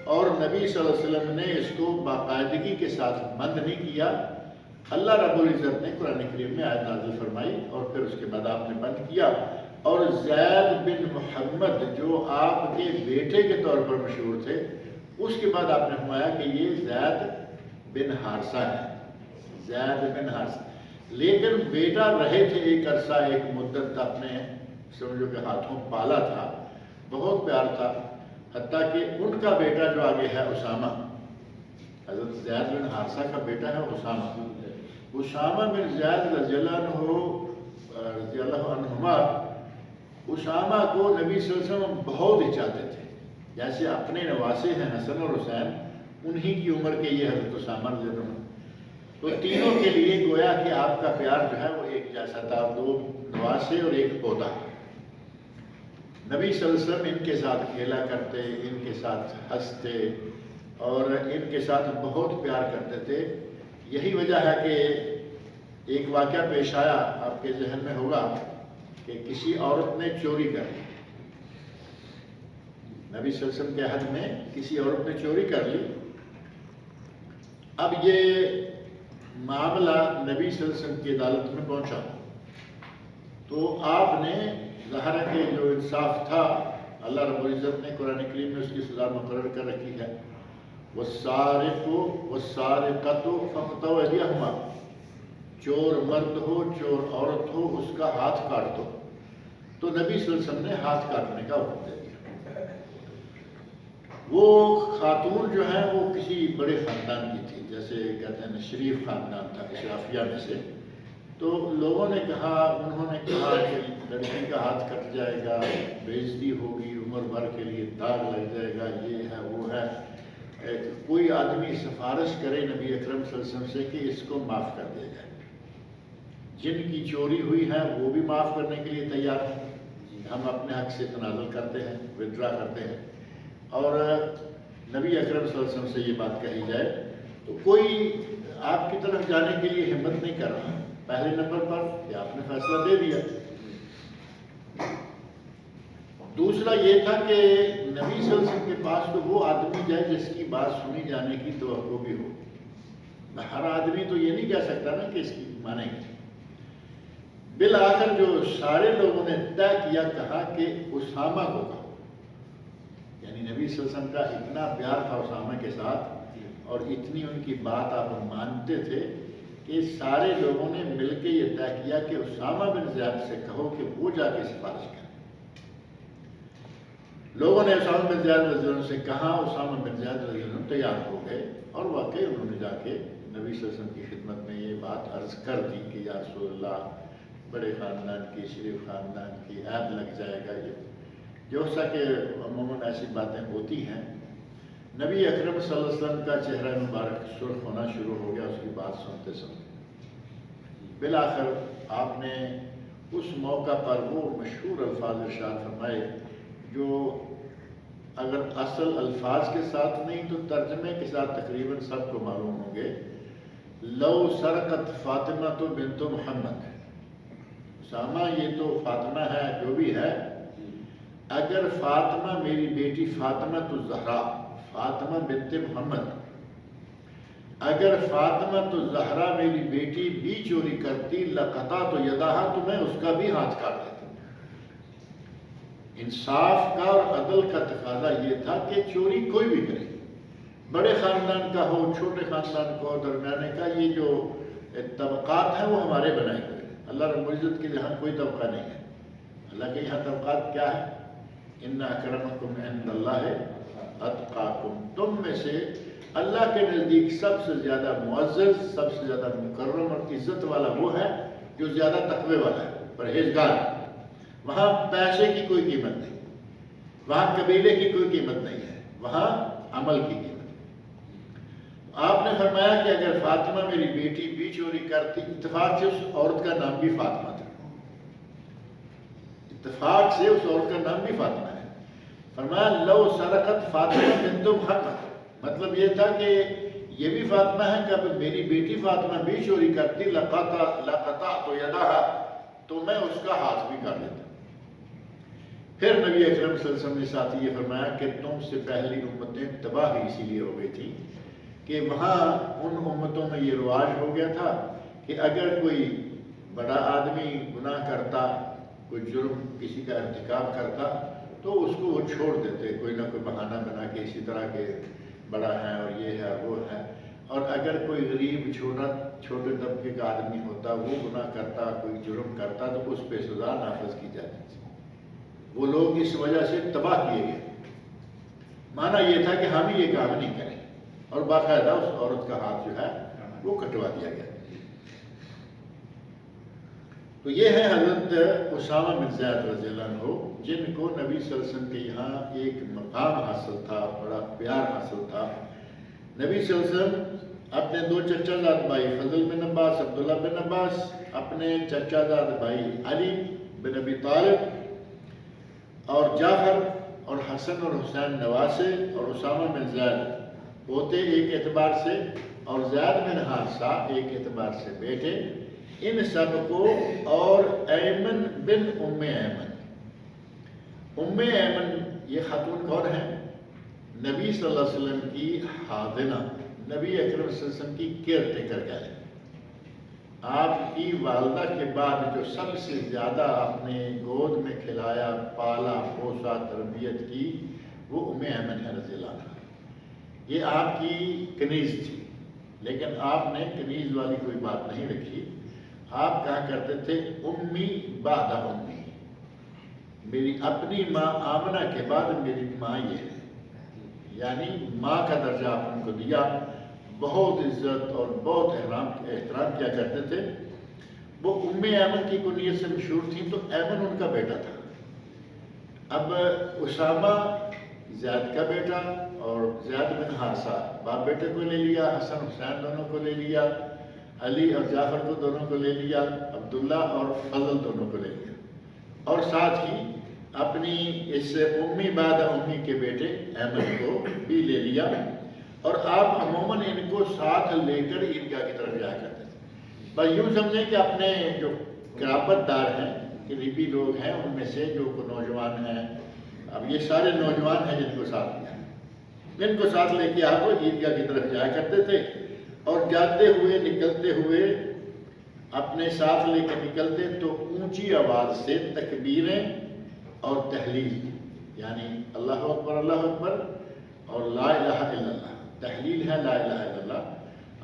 اور نبی صلی اللہ علیہ وسلم نے اس کو باقاعدگی کے ساتھ بند نہیں کیا۔ اللہ رب العزت نے قرآن کریم میں آیت نازل فرمائی اور پھر اس کے بعد آپ نے بند کیا، اور زید بن محمد جو آپ کے بیٹے کے طور پر مشہور تھے، اس کے بعد آپ نے فرمایا کہ یہ زید بن حارثہ ہے، زید بن حارثہ، لیکن بیٹا رہے تھے ایک عرصہ، ایک مدت اپنے سمجھو کہ ہاتھوں پالا تھا، بہت پیار تھا، حتیٰ کہ ان کا بیٹا جو آگے ہے اسامہ، حضرت زید بن حارثہ کا بیٹا ہے اسامہ، اسامہ بن زید رضی اللہ عنہما، اسامہ کو نبی صلی اللہ علیہ وسلم بہت ہی چاہتے تھے، جیسے اپنے نواسے ہیں حسن اور حسین، انہی کی عمر کے یہ حضرت اسامہ رضی اللہ عنہ، تو تینوں کے لیے گویا کہ آپ کا پیار جو ہے وہ ایک جیسا تھا، دو نواسے اور ایک پوتا۔ نبی صلی اللہ علیہ وسلم ان کے ساتھ کھیلا کرتے، ان کے ساتھ ہنستے اور ان کے ساتھ بہت پیار کرتے تھے۔ یہی وجہ ہے کہ ایک واقعہ پیش آیا، آپ کے ذہن میں ہوگا، کہ کسی عورت نے چوری کر لی، نبی صلی اللہ علیہ وسلم کے عہد میں کسی عورت نے چوری کر لی۔ اب یہ معاملہ نبی صلی اللہ علیہ وسلم کی عدالت میں پہنچا، تو آپ نے ظاہر ہے کہ جو انصاف تھا، اللہ رب العزت نے قرآن کریم میں اس کی سزا مقرر کر رکھی ہے، والسارق والسارقۃ فاقطعوا ایدیہما، چور مرد ہو چور عورت ہو اس کا ہاتھ کاٹ دو، تو نبی صلی اللہ علیہ وسلم نے ہاتھ کاٹنے کا حکم دے دیا۔ وہ خاتون جو ہیں وہ کسی بڑے خاندان کی تھی، جیسے کہتے ہیں شریف خاندان تھا، اشرافیہ میں سے، تو لوگوں نے کہا، انہوں نے کہا کہ لڑکی کا ہاتھ کٹ جائے گا، بے عزتی ہوگی، عمر بھر کے لیے داغ لگ جائے گا، یہ ہے وہ ہے، کوئی آدمی سفارش کرے نبی اکرم صلی اللہ علیہ وسلم سے کہ اس کو معاف کر دیا جائے۔ جن کی چوری ہوئی ہے وہ بھی معاف کرنے کے لیے تیار ہیں، ہم اپنے حق سے تنازل کرتے ہیں، ودرا کرتے ہیں، اور نبی اکرم صلی اللہ علیہ وسلم سے یہ بات کہی جائے تو کوئی آپ کی طرف جانے کے لیے ہمت نہیں کر رہا۔ پہلے نمبر پر کہ آپ نے فیصلہ دے دیا۔ دوسرا یہ تھا کہ نبی صلی اللہ علیہ وسلم کے پاس تو وہ آدمی جائے جس کی بات سنی جانے کی توقع بھی ہو۔ ہر آدمی تو یہ نہیں کہہ سکتا نا کہ اس کی مانیں گے۔ بالآخر جو سارے لوگوں نے طے کیا، کہا کہ اسامہ کو کہو، یعنی نبی صلی اللہ علیہ وسلم کا اتنا پیار تھا اسامہ کے ساتھ اور اتنی ان کی بات آپ مانتے تھے کہ سارے لوگوں نے مل کے یہ طے کیا کہ اسامہ بن زید سے کہو کہ وہ جا کے سفارش کریں۔ لوگوں نے اسامہ بن زید رضی اللہ عنہ سے کہا، اسامہ بن زید رضی اللہ عنہ تیار ہو گئے اور واقعی انہوں نے جا کے نبی صلی اللہ علیہ وسلم کی خدمت میں یہ بات عرض کر دی کہ یا رسول اللہ، بڑے خاندان کی، شریف خاندان کی، عیب لگ جائے گا، یہ جیسا کہ عموماً ایسی باتیں ہوتی ہیں۔ نبی اکرم صلی اللہ علیہ وسلم کا چہرہ مبارک سرخ ہونا شروع ہو گیا اس کی بات سنتے سنتے۔ بالآخر آپ نے اس موقع پر وہ مشہور الفاظ ارشاد فرمائے جو اگر اصل الفاظ کے ساتھ نہیں تو ترجمے کے ساتھ تقریباً سب کو معلوم ہوں گے۔ لو سرقت فاطمہ تو بنت محمد، اسامہ یہ تو فاطمہ ہے جو بھی ہے، اگر فاطمہ میری بیٹی فاطمہ تو زہرا، فاطمہ بنت محمد، اگر فاطمہ تو زہرا میری بیٹی بھی چوری کرتی لقطعت یدہا، تو میں اس کا بھی ہاتھ کاٹ دیتا۔ انصاف کا اور عدل کا تقاضا یہ تھا کہ چوری کوئی بھی کرے، بڑے خاندان کا ہو، چھوٹے خاندان کا ہو، درمیانے کا، یہ جو طبقات ہیں وہ ہمارے بنائے ہوئے ہیں۔ اللہ رب العزت کے یہاں کوئی طبقہ نہیں ہے۔ اللہ کے یہاں طبقات کیا ہے؟ ان اکرمکم عند اللہ اتقاکم، تم میں سے اللہ کے نزدیک سب سے زیادہ معزز، سب سے زیادہ مکرم اور عزت والا وہ ہے جو زیادہ تقوی والا ہے، پرہیزگار ہے۔ وہاں پیسے کی کوئی قیمت نہیں، وہاں قبیلے کی کوئی قیمت نہیں ہے، وہاں عمل کی قیمت۔ آپ نے فرمایا کہ اگر فاطمہ میری بیٹی بھی چوری کرتی، اتفاق سے اس عورت کا نام بھی فاطمہ تھا، اتفاق سے اس عورت کا نام بھی فاطمہ ہے. فرمایا لو سرقت فاطمہ بنت محمد، مطلب یہ تھا کہ یہ بھی فاطمہ ہے کہ اب میری بیٹی فاطمہ بھی چوری کرتی لقطعت یدہا، تو میں اس کا ہاتھ بھی کاٹ دیتا. پھر نبی اکرم صلی اللہ علیہ وسلم نے ساتھ یہ فرمایا کہ تم سے پہلی امتیں تباہ اسی لیے ہو گئی تھی کہ وہاں ان امتوں میں یہ رواج ہو گیا تھا کہ اگر کوئی بڑا آدمی گناہ کرتا، کوئی جرم کسی کا ارتکاب کرتا، تو اس کو وہ چھوڑ دیتے، کوئی نہ کوئی بہانہ بنا کے اسی طرح کے بڑا ہے اور یہ ہے وہ ہے. اور اگر کوئی غریب چھوٹے طبقے کا آدمی ہوتا، وہ گناہ کرتا، کوئی جرم کرتا، تو اس پہ سزا نافذ کی جاتی تھی. وہ لوگ اس وجہ سے تباہ کیے گئے. معنی یہ تھا کہ ہم یہ کام نہیں کریں، اور باقاعدہ اس عورت کا ہاتھ جو ہے وہ کٹوا دیا گیا. تو یہ ہے حضرت اسامہ بن زید رضی اللہ عنہ، جن کو نبی صلی اللہ علیہ وسلم کے یہاں ایک مقام حاصل تھا، بڑا پیار حاصل تھا. نبی صلی اللہ علیہ وسلم اپنے دو چچا زاد بھائی فضل بن عباس، عبداللہ بن عباس، اپنے چچا زاد بھائی علی بن ابی طالب اور جعفر اور حسن اور حسین نواسے اور اسامہ بن زید پوتے ایک اعتبار سے، اور زید بن حارثہ ایک اعتبار سے بیٹے، ان سب کو، اور ایمن بن ام ایمن. ام ایمن یہ خاتون کون ہے؟ نبی صلی اللہ علیہ وسلم کی خادنہ، نبی اکرم صلی اللہ علیہ وسلم کی کیئر ٹیکر کہہ لیں. آپ کی والدہ کے بعد جو سب سے زیادہ آپ نے گود میں کھلایا، پالا پوسا، تربیت کی، وہ ام ایمن ہے رضی اللہ عنہ. یہ آپ کی کنیز تھی، لیکن آپ نے کنیز والی کوئی بات نہیں رکھی. آپ کہا کرتے تھے امی بعد امی، میری اپنی ماں آمنہ کے بعد میری ماں یہ ہے، یعنی ماں کا درجہ آپ ان کو دیا. بہت عزت اور بہت احترام کیا کرتے تھے. وہ ام ایمن کی کنیت سے مشہور تھیں، تو ایمن ان کا بیٹا تھا. اب اسامہ زید کا بیٹا اور زید بن حارثہ باپ بیٹے کو لے لیا، حسن حسین دونوں کو لے لیا، علی اور جعفر کو دونوں کو لے لیا، عبداللہ اور فضل دونوں کو لے لیا، اور ساتھ ہی اپنی اس امی بعد امی کے بیٹے احمد کو بھی لے لیا. اور آپ عموماً ان کو ساتھ لے کر عیدگاہ کی طرف جایا کرتے تھے. بس یوں سمجھیں کہ اپنے جو قرابت دار ہیں، قریبی لوگ ہیں، ان میں سے جو نوجوان ہیں، اب یہ سارے نوجوان ہیں جن کو ساتھ لیا، ان کو ساتھ لے کے آپ عیدگاہ کی طرف جایا کرتے تھے. اور جاتے ہوئے نکلتے ہوئے اپنے ساتھ لے کے نکلتے تو اونچی آواز سے تکبیریں اور تحلیل، یعنی اللہ اکبر اللہ اکبر اور لا الہ الا اللہ. تحلیل ہے لا الہ الا اللہ،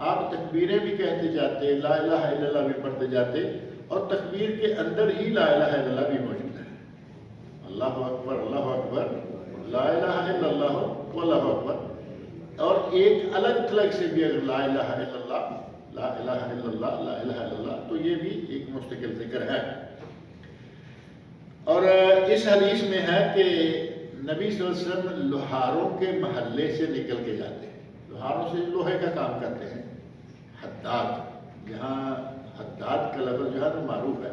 آپ تکبیریں بھی کہتے جاتے، لا الہ الا اللہ بھی پڑھتے جاتے، اور تکبیر کے اندر ہی لا الہ الا اللہ بھی موجود ہے. اللہ اکبر لا الہ الا اللہ واللہ اکبر. اور ایک الگ تھلگ سے بھی اگر لا الہ الا اللہ لا الہ الا اللہ لا الہ الا اللہ، تو یہ بھی ایک مستقل ذکر ہے. اور اس حدیث میں ہے کہ نبی صلی اللہ علیہ وسلم لوہاروں کے محلے سے نکل کے جاتے ہیں. لوہاروں سے لوہے کا کام کرتے ہیں. حداد، یہاں حداد کا لفظ جو ہے وہ معروف ہے.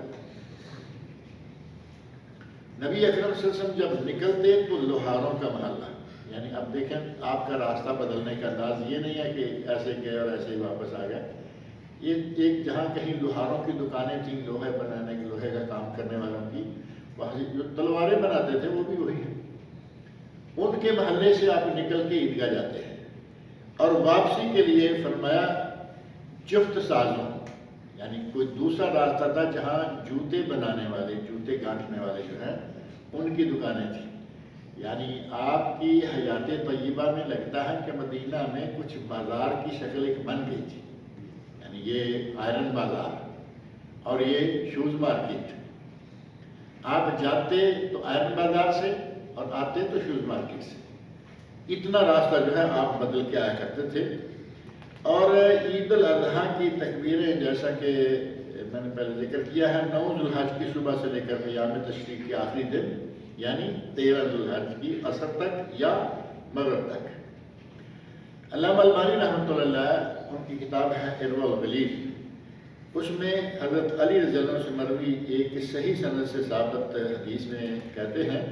نبی اکرم صلی اللہ علیہ وسلم جب نکلتے تو لوہاروں کا محلہ، یعنی اب دیکھیں آپ کا راستہ بدلنے کا انداز یہ نہیں ہے کہ ایسے گئے اور ایسے ہی واپس آ گئے. یہ ایک جہاں کہیں لوہاروں کی دکانیں تھیں، لوہے بنانے کی، لوہے کا کام کرنے والوں کی، وہاں جو تلواریں بناتے تھے وہ بھی وہی ہیں. ان کے محلے سے آپ نکل کے عیدگاہ جاتے ہیں. اور واپسی کے لیے فرمایا جفت سازوں، یعنی کوئی دوسرا راستہ تھا جہاں جوتے بنانے والے، جوتے گانٹھنے والے جو ہیں، ان کی دکانیں تھیں. یعنی آپ کی حیات طیبہ میں لگتا ہے کہ مدینہ میں کچھ بازار کی شکل ایک بن گئی تھی، یعنی یہ آئرن بازار اور یہ شوز مارکیٹ. آپ جاتے تو آئرن بازار سے اور آتے تو شوز مارکیٹ سے. اتنا راستہ جو ہے آپ بدل کے آیا کرتے تھے. اور عید الاضحیٰ کی تکبیریں جیسا کہ میں نے پہلے ذکر کیا ہے، 9 ذوالحج کی صبح سے لے کر ایام تشریق کے آخری دن، یعنی 13 ذوالحج کی عصر تک یا مغرب تک. علامہ البانی رحمۃ اللہ علیہ، ان کی کتاب ہے ارواء الغلیل، اس میں حضرت علی رضی اللہ عنہ سے مروی ایک صحیح سند سے ثابت حدیث میں کہتے ہیں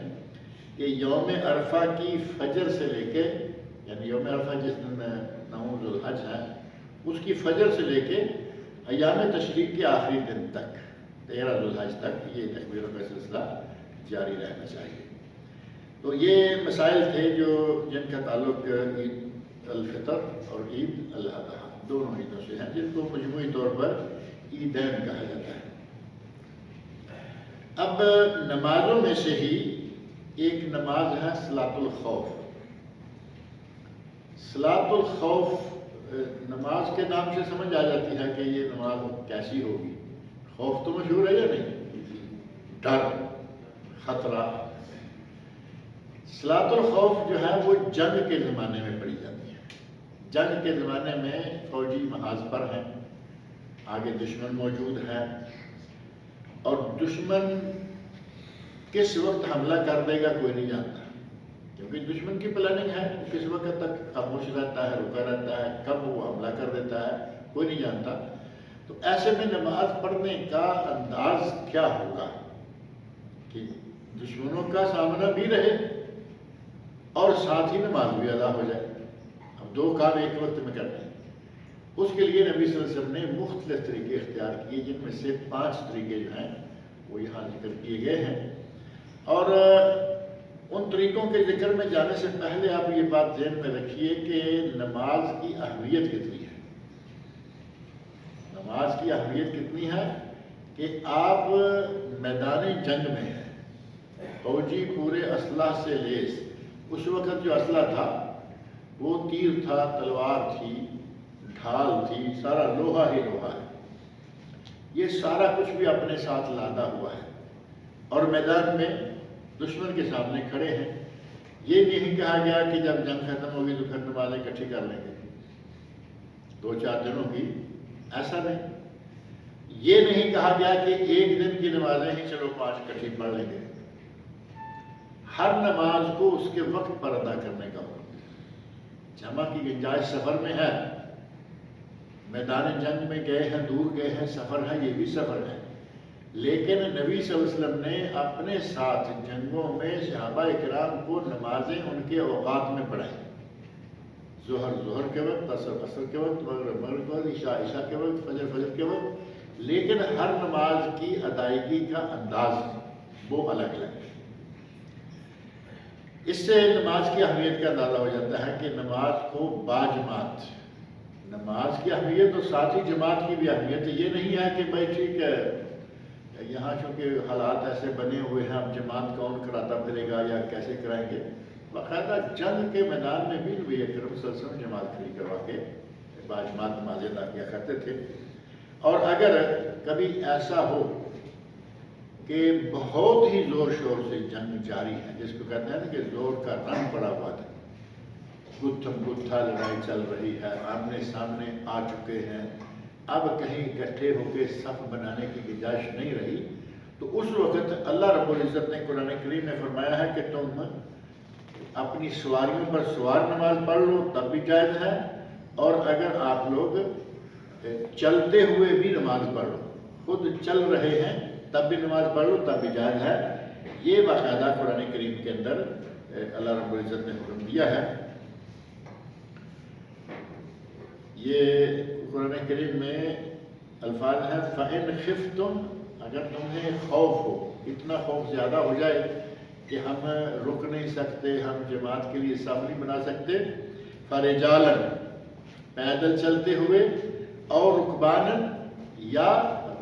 کہ یوم عرفہ کی فجر سے لے کے، یعنی یوم عرفہ جس دن 9 ذوالحج ہے، اس کی فجر سے لے کے ایام تشریق کے آخری دن تک 13 ذوالحج تک یہ تکبیروں کا سلسلہ جاری رہنا چاہیے۔ تو یہ مسائل تھے جن کا تعلق عید الفطر اور عید الاضحیٰ دونوں عیدوں سے ہیں، جن کو مجموعی طور پر عیدین کہا جاتا ہے۔ اب نمازوں میں سے ہی ایک نماز ہے صلاۃ الخوف۔ صلاۃ الخوف نماز کے نام سے سمجھ آ جاتی ہے کہ یہ نماز کیسی ہوگی۔ خوف تو مشہور ہے یا نہیں؟ ڈر، خطرہ۔ صلاۃ الخوف جو ہے وہ جنگ کے زمانے میں پڑھی جاتی ہے۔ جنگ کے زمانے میں فوجی محاذ پر ہیں، آگے دشمن موجود ہے، اور دشمن کس وقت حملہ کر دے گا کوئی نہیں جانتا، کیونکہ دشمن کی پلاننگ ہے، کس وقت تک خاموش رہتا ہے، رکا رہتا ہے، کب وہ حملہ کر دیتا ہے کوئی نہیں جانتا۔ تو ایسے میں نماز پڑھنے کا انداز کیا ہوگا کہ دشمنوں کا سامنا بھی رہے اور ساتھ ہی نماز بھی ادا ہو جائے۔ اب دو کام ایک وقت میں کرتے ہیں۔ اس کے لیے نبی صلی اللہ علیہ وسلم نے مختلف طریقے اختیار کیے، جن میں سے 5 طریقے جو ہیں وہ یہاں ذکر کیے گئے ہیں۔ اور ان طریقوں کے ذکر میں جانے سے پہلے آپ یہ بات ذہن میں رکھیے کہ نماز کی اہمیت کتنی ہے۔ نماز کی اہمیت کتنی ہے کہ آپ میدان جنگ میں ہیں، فوجی پورے اسلحہ سے لیس۔ اس وقت جو اسلحہ تھا وہ تیر تھا، تلوار تھی، ڈھال تھی، سارا لوہا ہی لوہا ہے۔ یہ سارا کچھ بھی اپنے ساتھ لادا ہوا ہے اور میدان میں دشمن کے سامنے کھڑے ہیں۔ یہ نہیں کہا گیا کہ جب جنگ ختم ہوگی تو پھر نمازیں اکٹھی کر لیں گے 2-4 دنوں کی، ایسا نہیں۔ یہ نہیں کہا گیا کہ ایک دن کی نمازیں ہی چلو 5 اکٹھی پڑھ لیں گے۔ ہر نماز کو اس کے وقت پر ادا کرنے کا حکم۔ جمع کی گنجائش سفر میں ہے، میدان جنگ میں گئے ہیں، دور گئے ہیں، سفر ہے، یہ بھی سفر ہے، لیکن نبی صلی اللہ علیہ وسلم نے اپنے ساتھ جنگوں میں صحابہ اکرام کو نمازیں ان کے اوقات میں پڑھائیں۔ ظہر کے وقت، عصر کے وقت، مغرب کے وقت، عشاء کے وقت، فجر کے وقت، لیکن ہر نماز کی ادائیگی کا انداز وہ الگ الگ ہے۔ اس سے نماز کی اہمیت کا اندازہ ہو جاتا ہے کہ نماز کو باجماعت، نماز کی اہمیت اور ساتھ ہی جماعت کی بھی اہمیت ہے۔ یہ نہیں ہے کہ بھائی ٹھیک ہے یہاں چونکہ حالات ایسے بنے ہوئے ہیں، اب جماعت کون کراتا پھرے گا یا کیسے کرائیں گے۔ باقاعدہ جنگ کے میدان میں بھی نبی اکرم صلی اللہ علیہ وسلم جماعت کھڑی کروا کے باجماعت نمازیں ادا کیا کرتے تھے۔ اور اگر کبھی ایسا ہو کہ بہت ہی زور شور سے جنگ جاری ہے، جس کو کہتے ہیں نا کہ زور کا رنگ پڑا ہوا تھا، گتھم گتھا لڑائی چل رہی ہے، آمنے سامنے آ چکے ہیں، اب کہیں اکٹھے ہو کے صف بنانے کی گنجائش نہیں رہی، تو اس وقت اللہ رب العزت نے قرآن کریم میں فرمایا ہے کہ تم اپنی سواریوں پر سوار نماز پڑھ لو تب بھی جائز ہے، اور اگر آپ لوگ چلتے ہوئے بھی نماز پڑھ لو، خود چل رہے ہیں تب بھی نماز پڑھ لو تب بھی جائز ہے۔ یہ باقاعدہ قرآن کریم کے اندر اللہ رب العزت نے حکم دیا ہے۔ یہ قرآن کریم میں الفاظ ہیں فَإِنْ خِفْتُمْ، اگر تمہیں خوف ہو، اتنا خوف زیادہ ہو جائے کہ ہم رک نہیں سکتے، ہم جماعت کے لیے صف نہیں بنا سکتے، فَرِجَالًا، پیدل چلتے ہوئے، اور رکبانًا، یا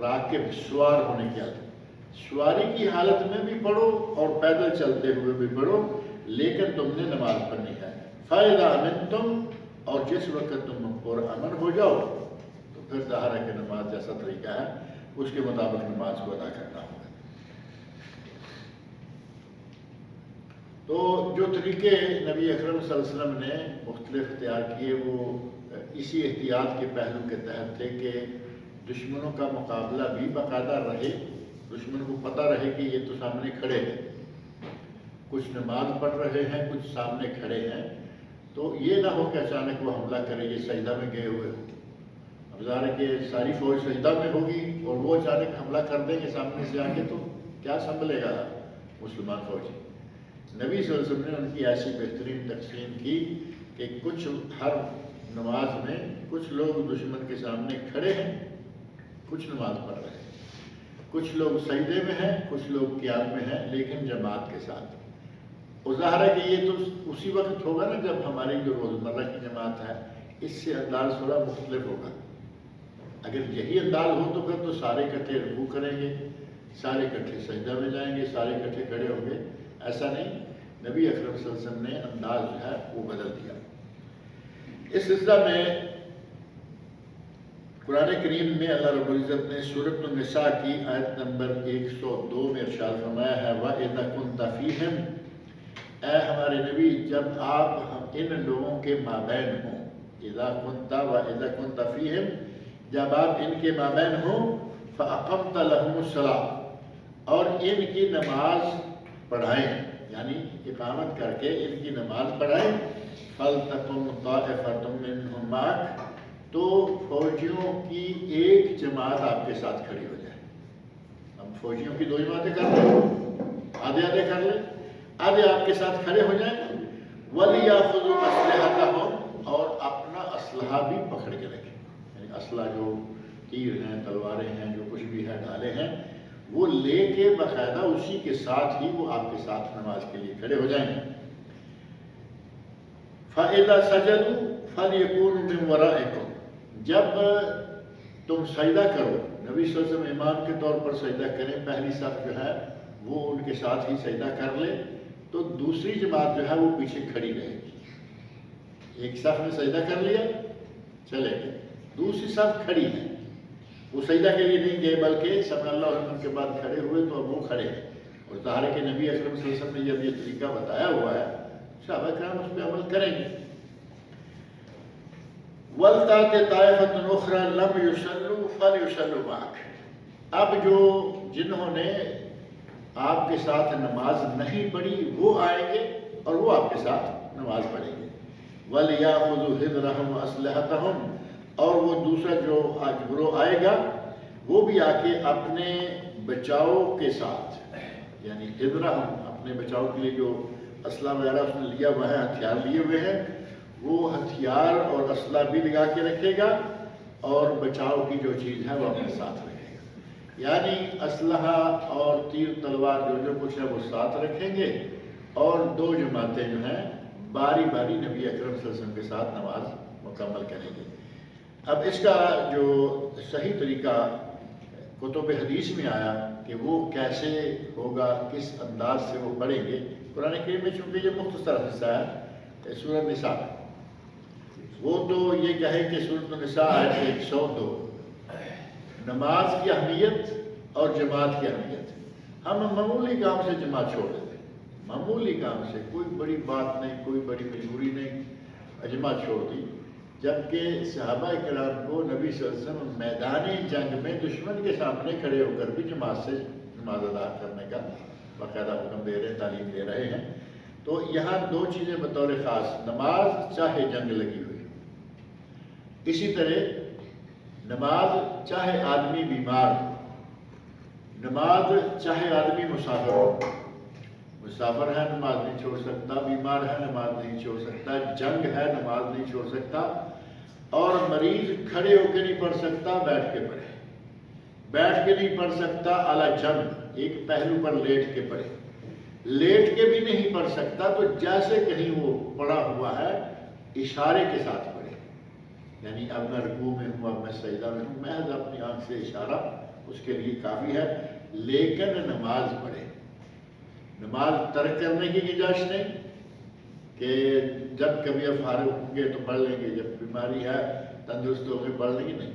راکب سوار ہونے کی حالت، سواری کی حالت میں بھی پڑھو اور پیدل چلتے ہوئے بھی پڑھو، لیکن تم نے نماز پڑھنی ہے۔ فَإِذَا أَمِنْتُمْ، اور جس وقت تم پرامن ہو جاؤ تو پھر ظاہر ہے کہ نماز جیسا طریقہ ہے اس کے مطابق نماز کو ادا کرنا ہوگا۔ تو جو طریقے نبی اکرم صلی اللہ علیہ وسلم نے مختلف اختیار کیے وہ اسی احتیاط کے پہلو کے تحت تھے کہ دشمنوں کا مقابلہ بھی باقاعدہ رہے، دشمن کو پتہ رہے کہ یہ تو سامنے کھڑے ہیں، کچھ نماز پڑھ رہے ہیں، کچھ سامنے کھڑے ہیں، تو یہ نہ ہو کہ اچانک وہ حملہ کرے، یہ سجدہ میں گئے ہوئے ہو اب ظاہر ہے کہ ساری فوج سجدہ میں ہوگی اور وہ اچانک حملہ کر دیں گے سامنے سے آ کے، تو کیا سنبھلے گا مسلمان فوج؟ نبی صلی اللہ علیہ وسلم نے ان کی ایسی بہترین تقسیم کی کہ کچھ ہر نماز میں کچھ لوگ دشمن کے سامنے کھڑے ہیں، کچھ نماز پڑھ رہے ہیں، کچھ لوگ سجدے میں ہیں، کچھ لوگ قیام میں ہیں، لیکن جماعت کے ساتھ۔ اور ظاہر ہے کہ یہ تو اسی وقت ہوگا نا جب ہماری جو روزمرہ کی جماعت ہے اس سے انداز تھوڑا مختلف ہوگا۔ اگر یہی انداز ہو تو پھر تو سارے اکٹھے رکوع کریں گے، سارے اکٹھے سجدہ میں جائیں گے، سارے اکٹھے کھڑے ہوں گے۔ ایسا نہیں، نبی اکرم صلی اللہ علیہ وسلم نے انداز جو ہے وہ بدل دیا۔ اس سلسلہ میں قرآن کریم میں اللہ رب العزت نے سورۃ النساء کی آیت نمبر 102 میں ارشاد فرمایا ہے وَإِذَا كُنْتَ فِيهِمْ، اے ہمارے نبی جب آپ ان لوگوں کے مابین ہوں، اذا كنت وَإِذَا كُنْتَ فِيهِمْ، جب آپ ان کے مابین ہوں، فَأَقَمْتَ لَهُمُ الصَّلَاةَ، اور ان کی نماز پڑھائیں، یعنی اقامت کر کے ان کی نماز پڑھائیں، فَلْتَقُمْ طَائِفَةٌ مِّنْهُمْ مَعَكَ، تو فوجیوں کی ایک جماعت آپ کے ساتھ کھڑی ہو جائے۔ ہم فوجیوں کی 2 جماعتیں کر لیں، آدھے آدھے کر لیں، آدھے آپ کے ساتھ کھڑے ہو جائیں، وَلِيَأْخُذُوا أَسْلِحَتَهُمْ، اور اپنا اسلحہ بھی پکڑ کے رکھیں، یعنی اسلحہ جو تیر ہیں، تلواریں ہیں، جو کچھ بھی ہے ڈھالے ہیں، وہ لے کے باقاعدہ اسی کے ساتھ ہی وہ آپ کے ساتھ نماز کے لیے کھڑے ہو جائیں۔ فَإِذَا سَجَدُوا فَلْيَكُونُوا مِنْ وَرَائِكُمْ، جب تم سجدہ کرو، نبی صلی اللہ علیہ وسلم امام کے طور پر سجدہ کریں، پہلی صف جو ہے وہ ان کے ساتھ ہی سجدہ کر لے، تو دوسری جماعت جو ہے وہ پیچھے کھڑی رہے گی۔ ایک صف نے سجدہ کر لیا، چلے گئے، دوسری صف کھڑی ہے، وہ سجدہ کے لیے نہیں گئے بلکہ سمع اللہ علیہ کے بعد کھڑے ہوئے، تو اب وہ کھڑے ہیں۔ اور ظاہر ہے کہ نبی اکرم صلی اللہ علیہ وسلم نے جب یہ طریقہ بتایا ہوا ہے، صحابہ کرام اس پہ عمل کریں گے۔ وَلْتَأْتِ طَائِفَةٌ أُخْرَىٰ لَمْ يُصَلُّوا فَلْيُصَلُّوا مَعَكَ، اب جو جنہوں نے آپ کے ساتھ نماز نہیں پڑھی وہ آئیں گے اور وہ آپ کے ساتھ نماز پڑھیں گے۔ وَلْيَأْخُذُوا حِذْرَهُمْ وَأَسْلِحَتَهُمْ، اور وہ دوسرا جو آج گروہ آئے گا وہ بھی آ کے اپنے بچاؤ کے ساتھ، یعنی حِذْرَهُمْ، اپنے بچاؤ کے لیے جو اسلحہ وغیرہ اس نے لیا ہوا ہے، ہتھیار لیے ہوئے ہیں، وہ ہتھیار اور اسلحہ بھی لگا کے رکھے گا اور بچاؤ کی جو چیز ہے وہ اپنے ساتھ رکھے گا، یعنی اسلحہ اور تیر تلوار جو کچھ ہے وہ ساتھ رکھیں گے، اور 2 جماعتیں جو ہیں باری باری نبی اکرم صلی اللہ علیہ وسلم کے ساتھ نماز مکمل کریں گے۔ اب اس کا جو صحیح طریقہ کتب حدیث میں آیا کہ وہ کیسے ہوگا، کس انداز سے وہ پڑھیں گے، قرآن کریم میں چونکہ یہ مختصر حصہ ہے سورۃ النساء، وہ تو یہ کہے کہ سورۃ النساء آیت 102 نماز کی اہمیت اور جماعت کی اہمیت۔ ہم معمولی کام سے جماعت چھوڑ دیتے ہیں، معمولی کام سے، کوئی بڑی بات نہیں، کوئی بڑی مجبوری نہیں، جماعت چھوڑ دی، جبکہ صحابہ کرام کو نبی صلی اللہ علیہ وسلم میدانی جنگ میں دشمن کے سامنے کھڑے ہو کر بھی جماعت سے نماز ادا کرنے کا باقاعدہ حکم دے رہے ہیں، تعلیم دے رہے ہیں۔ تو یہاں 2 چیزیں بطور خاص، نماز چاہے جنگ لگی ہوئی، اسی طرح نماز چاہے آدمی بیمار ہو، نماز چاہے آدمی مسافر ہو، مسافر ہے نماز نہیں چھوڑ سکتا، بیمار ہے نماز نہیں چھوڑ سکتا، جنگ ہے نماز نہیں چھوڑ سکتا، اور مریض کھڑے ہو کے نہیں پڑھ سکتا، بیٹھ کے پڑھے، بیٹھ کے نہیں پڑھ سکتا اعلیٰ جنگ، ایک پہلو پر لیٹ کے پڑھے، لیٹ کے بھی نہیں پڑھ سکتا تو جیسے کہیں وہ پڑا ہوا ہے اشارے کے ساتھ پڑھے، یعنی اب میں رکوع میں ہوں، اب میں سجدہ میں ہوں، محض اپنی آنکھ سے اشارہ اس کے لیے کافی ہے، لیکن نماز پڑھے۔ نماز ترک کرنے کی گنجائش نہیں کہ جب کبھی اب فارغ ہوں گے تو پڑھ لیں گے، جب بیماری ہے تندرست ہو کے پڑھ لیں گے، نہیں،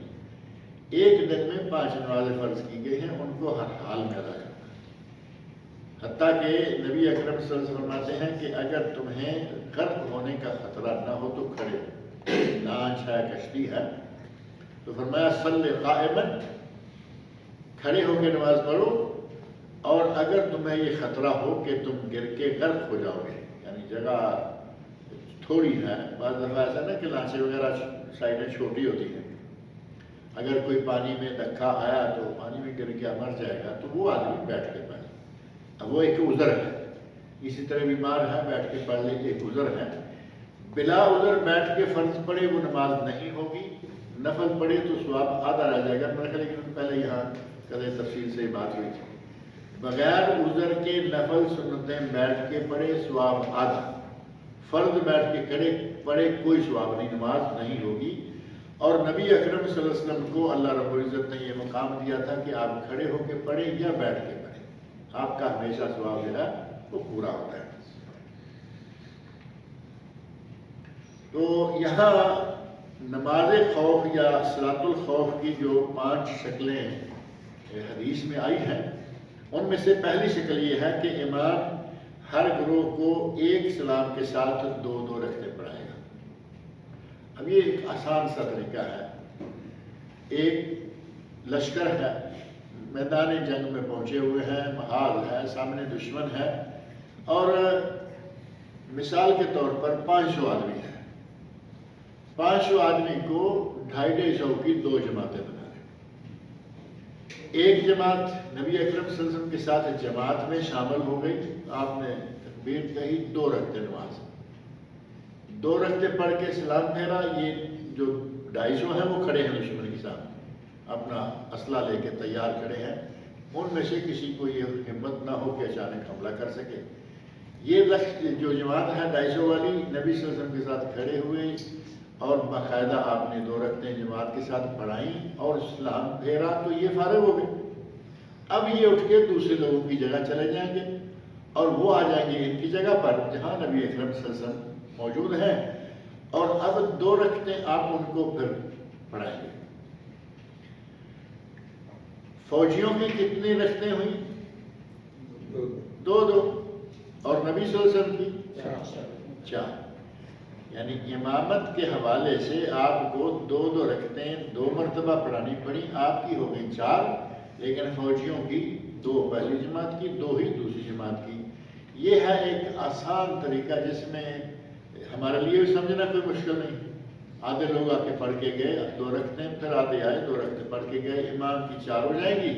ایک دن میں 5 نمازیں فرض کی گئی ہیں، ان کو ہر حال میں ادا کرنا۔ حتیٰ کہ نبی اکرم صلی اللہ علیہ وسلم فرماتے ہیں کہ اگر تمہیں غرق ہونے کا خطرہ نہ ہو تو کھڑے ہو، لانچ ہے، کشتی ہے، تو فرمایا صلی قائما، کھڑے ہو کے نماز پڑھو، اور اگر تمہیں یہ خطرہ ہو کہ تم گر کے غرق ہو جاؤ گے، یعنی جگہ تھوڑی ہے، بعض دفعہ ایسا نا کہ لانچیں وغیرہ سائڈیں چھوٹی ہوتی ہیں، اگر کوئی پانی میں دھکا آیا تو پانی میں گر گیا مر جائے گا تو وہ آدمی بیٹھ کے پڑھے. اب وہ ایک عذر ہے. اسی طرح بیمار ہے بیٹھ کے پڑھ لے ایک عذر ہے. بلا عذر بیٹھ کے فرض پڑھے وہ نماز نہیں ہوگی. نفل پڑھے تو ثواب آدھا رہ جائے گا. میرا خیال ہے کہ پہلے یہاں کدے تفصیل سے بات ہوئی تھی. بغیر عذر کے نفل سنتیں بیٹھ کے پڑھے ثواب آدھا. فرض بیٹھ کے پڑھے کوئی ثواب نہیں, نماز نہیں ہوگی. اور نبی اکرم صلی اللہ علیہ وسلم کو اللہ رب العزت نے یہ مقام دیا تھا کہ آپ کھڑے ہو کے پڑھیں یا بیٹھ کے پڑھیں, آپ کا ہمیشہ ثواب جو ہے وہ پورا ہوتا ہے. تو یہاں نماز خوف یا صلاۃ الخوف کی جو 5 شکلیں حدیث میں آئی ہیں, ان میں سے پہلی شکل یہ ہے کہ امام ہر گروہ کو ایک سلام کے ساتھ 2 رکعتیں پڑھائے گا. اب یہ ایک آسان سا طریقہ ہے. ایک لشکر ہے, میدان جنگ میں پہنچے ہوئے ہیں, محال ہے, سامنے دشمن ہے, اور مثال کے طور پر 500 آدمی ہیں. 500 آدمی کو 250 کی 2 جماعتیں بنا لیں. ایک جماعت نبی اکرم صلی اللہ علیہ وسلم کے ساتھ جماعت میں شامل ہو گئی. آپ نے تکبیر کہی, 2 رکعتیں نماز, 2 رکعتیں پڑھ کے سلام پھیرا. یہ جو 250 ہیں وہ کھڑے ہیں دشمن کے سامنے, اپنا اسلحہ لے کے تیار کھڑے ہیں. ان میں سے کسی کو یہ ہمت نہ ہو کہ اچانک حملہ کر سکے. یہ جو جماعت ہے 250 والی, نبی صلی اللہ علیہ وسلم کے ساتھ کھڑے ہوئے اور باقاعدہ آپ نے 2 رکعتیں جماعت کے ساتھ پڑھائیں اور سلام پھیرا تو یہ فارغ ہو گئے. اب یہ اٹھ کے دوسرے لوگوں کی جگہ چلے جائیں گے اور وہ آ جائیں گے ان کی جگہ پر جہاں نبی اکرم صلی اللہ علیہ وسلم موجود ہیں, اور اب 2 رکعتیں آپ ان کو پھر پڑھائیں گے. فوجیوں کی کتنی رکعتیں ہوئیں؟ 2 اور نبی صلی اللہ علیہ وسلم کی 4. یعنی امامت کے حوالے سے آپ کو 2 رکعتیں 2 مرتبہ پڑھانی پڑی. آپ کی ہو گئی 4, لیکن فوجیوں کی 2 پہلی جماعت کی, 2 ہی دوسری جماعت کی. یہ ہے ایک آسان طریقہ جس میں ہمارے لیے بھی سمجھنا کوئی مشکل نہیں. آدھے لوگ آ کے پڑھ کے گئے 2 رکعتیں, پھر آدھے آئے 2 رکعتیں پڑھ کے گئے. امام کی 4 ہو جائیں گی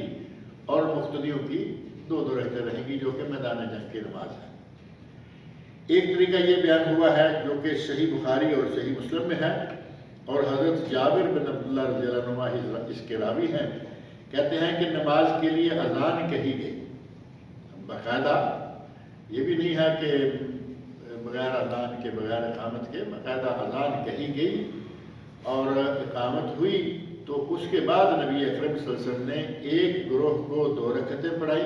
اور مقتدیوں کی 2 رکعتیں رہیں گی جو کہ میدان جنگ کی نماز ہے. ایک طریقہ یہ بیان ہوا ہے جو کہ صحیح بخاری اور صحیح مسلم میں ہے, اور حضرت جابر بن عبداللہ رضی اللہ عنہ اس کے راوی ہیں. کہتے ہیں کہ نماز کے لیے اذان کہی گئی. باقاعدہ یہ بھی نہیں ہے کہ بغیر اذان کے بغیر اقامت کے, باقاعدہ اذان کہی گئی اور اقامت ہوئی. تو اس کے بعد نبی اکرم صلی اللہ علیہ وسلم نے ایک گروہ کو 2 رکعتیں پڑھائی,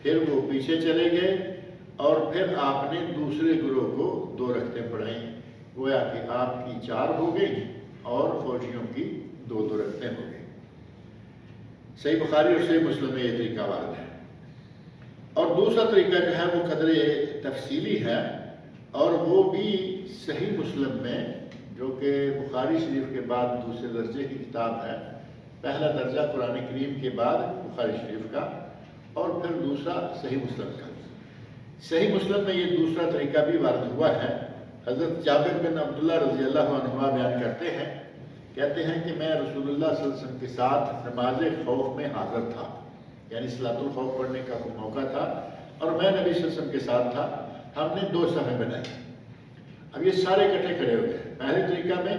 پھر وہ پیچھے چلے گئے اور پھر آپ نے دوسرے گروہ کو 2 رکعتیں پڑھائیں. گویا کہ آپ کی 4 ہو گئی اور فوجیوں کی 2 رکعتیں ہو گئی. صحیح بخاری اور صحیح مسلم میں یہ طریقہ وارد ہے. اور دوسرا طریقہ جو ہے وہ قدر تفصیلی ہے, اور وہ بھی صحیح مسلم میں, جو کہ بخاری شریف کے بعد دوسرے درجے کی کتاب ہے. پہلا درجہ قرآن کریم کے بعد بخاری شریف کا, اور پھر دوسرا صحیح مسلم کا. صحیح مسلم میں یہ دوسرا طریقہ بھی وارد ہوا ہے. حضرت جابر بن عبداللہ رضی اللہ عنہ بیان کرتے ہیں, کہتے ہیں کہ میں رسول اللہ صلی اللہ علیہ وسلم کے ساتھ نماز خوف میں حاضر تھا, یعنی صلاۃ الخوف پڑھنے کا موقع تھا اور میں نبی صلی اللہ علیہ وسلم کے ساتھ تھا. ہم نے 2 صفیں بنائی. اب یہ سارے اکٹھے کھڑے ہو گئے. پہلے طریقہ میں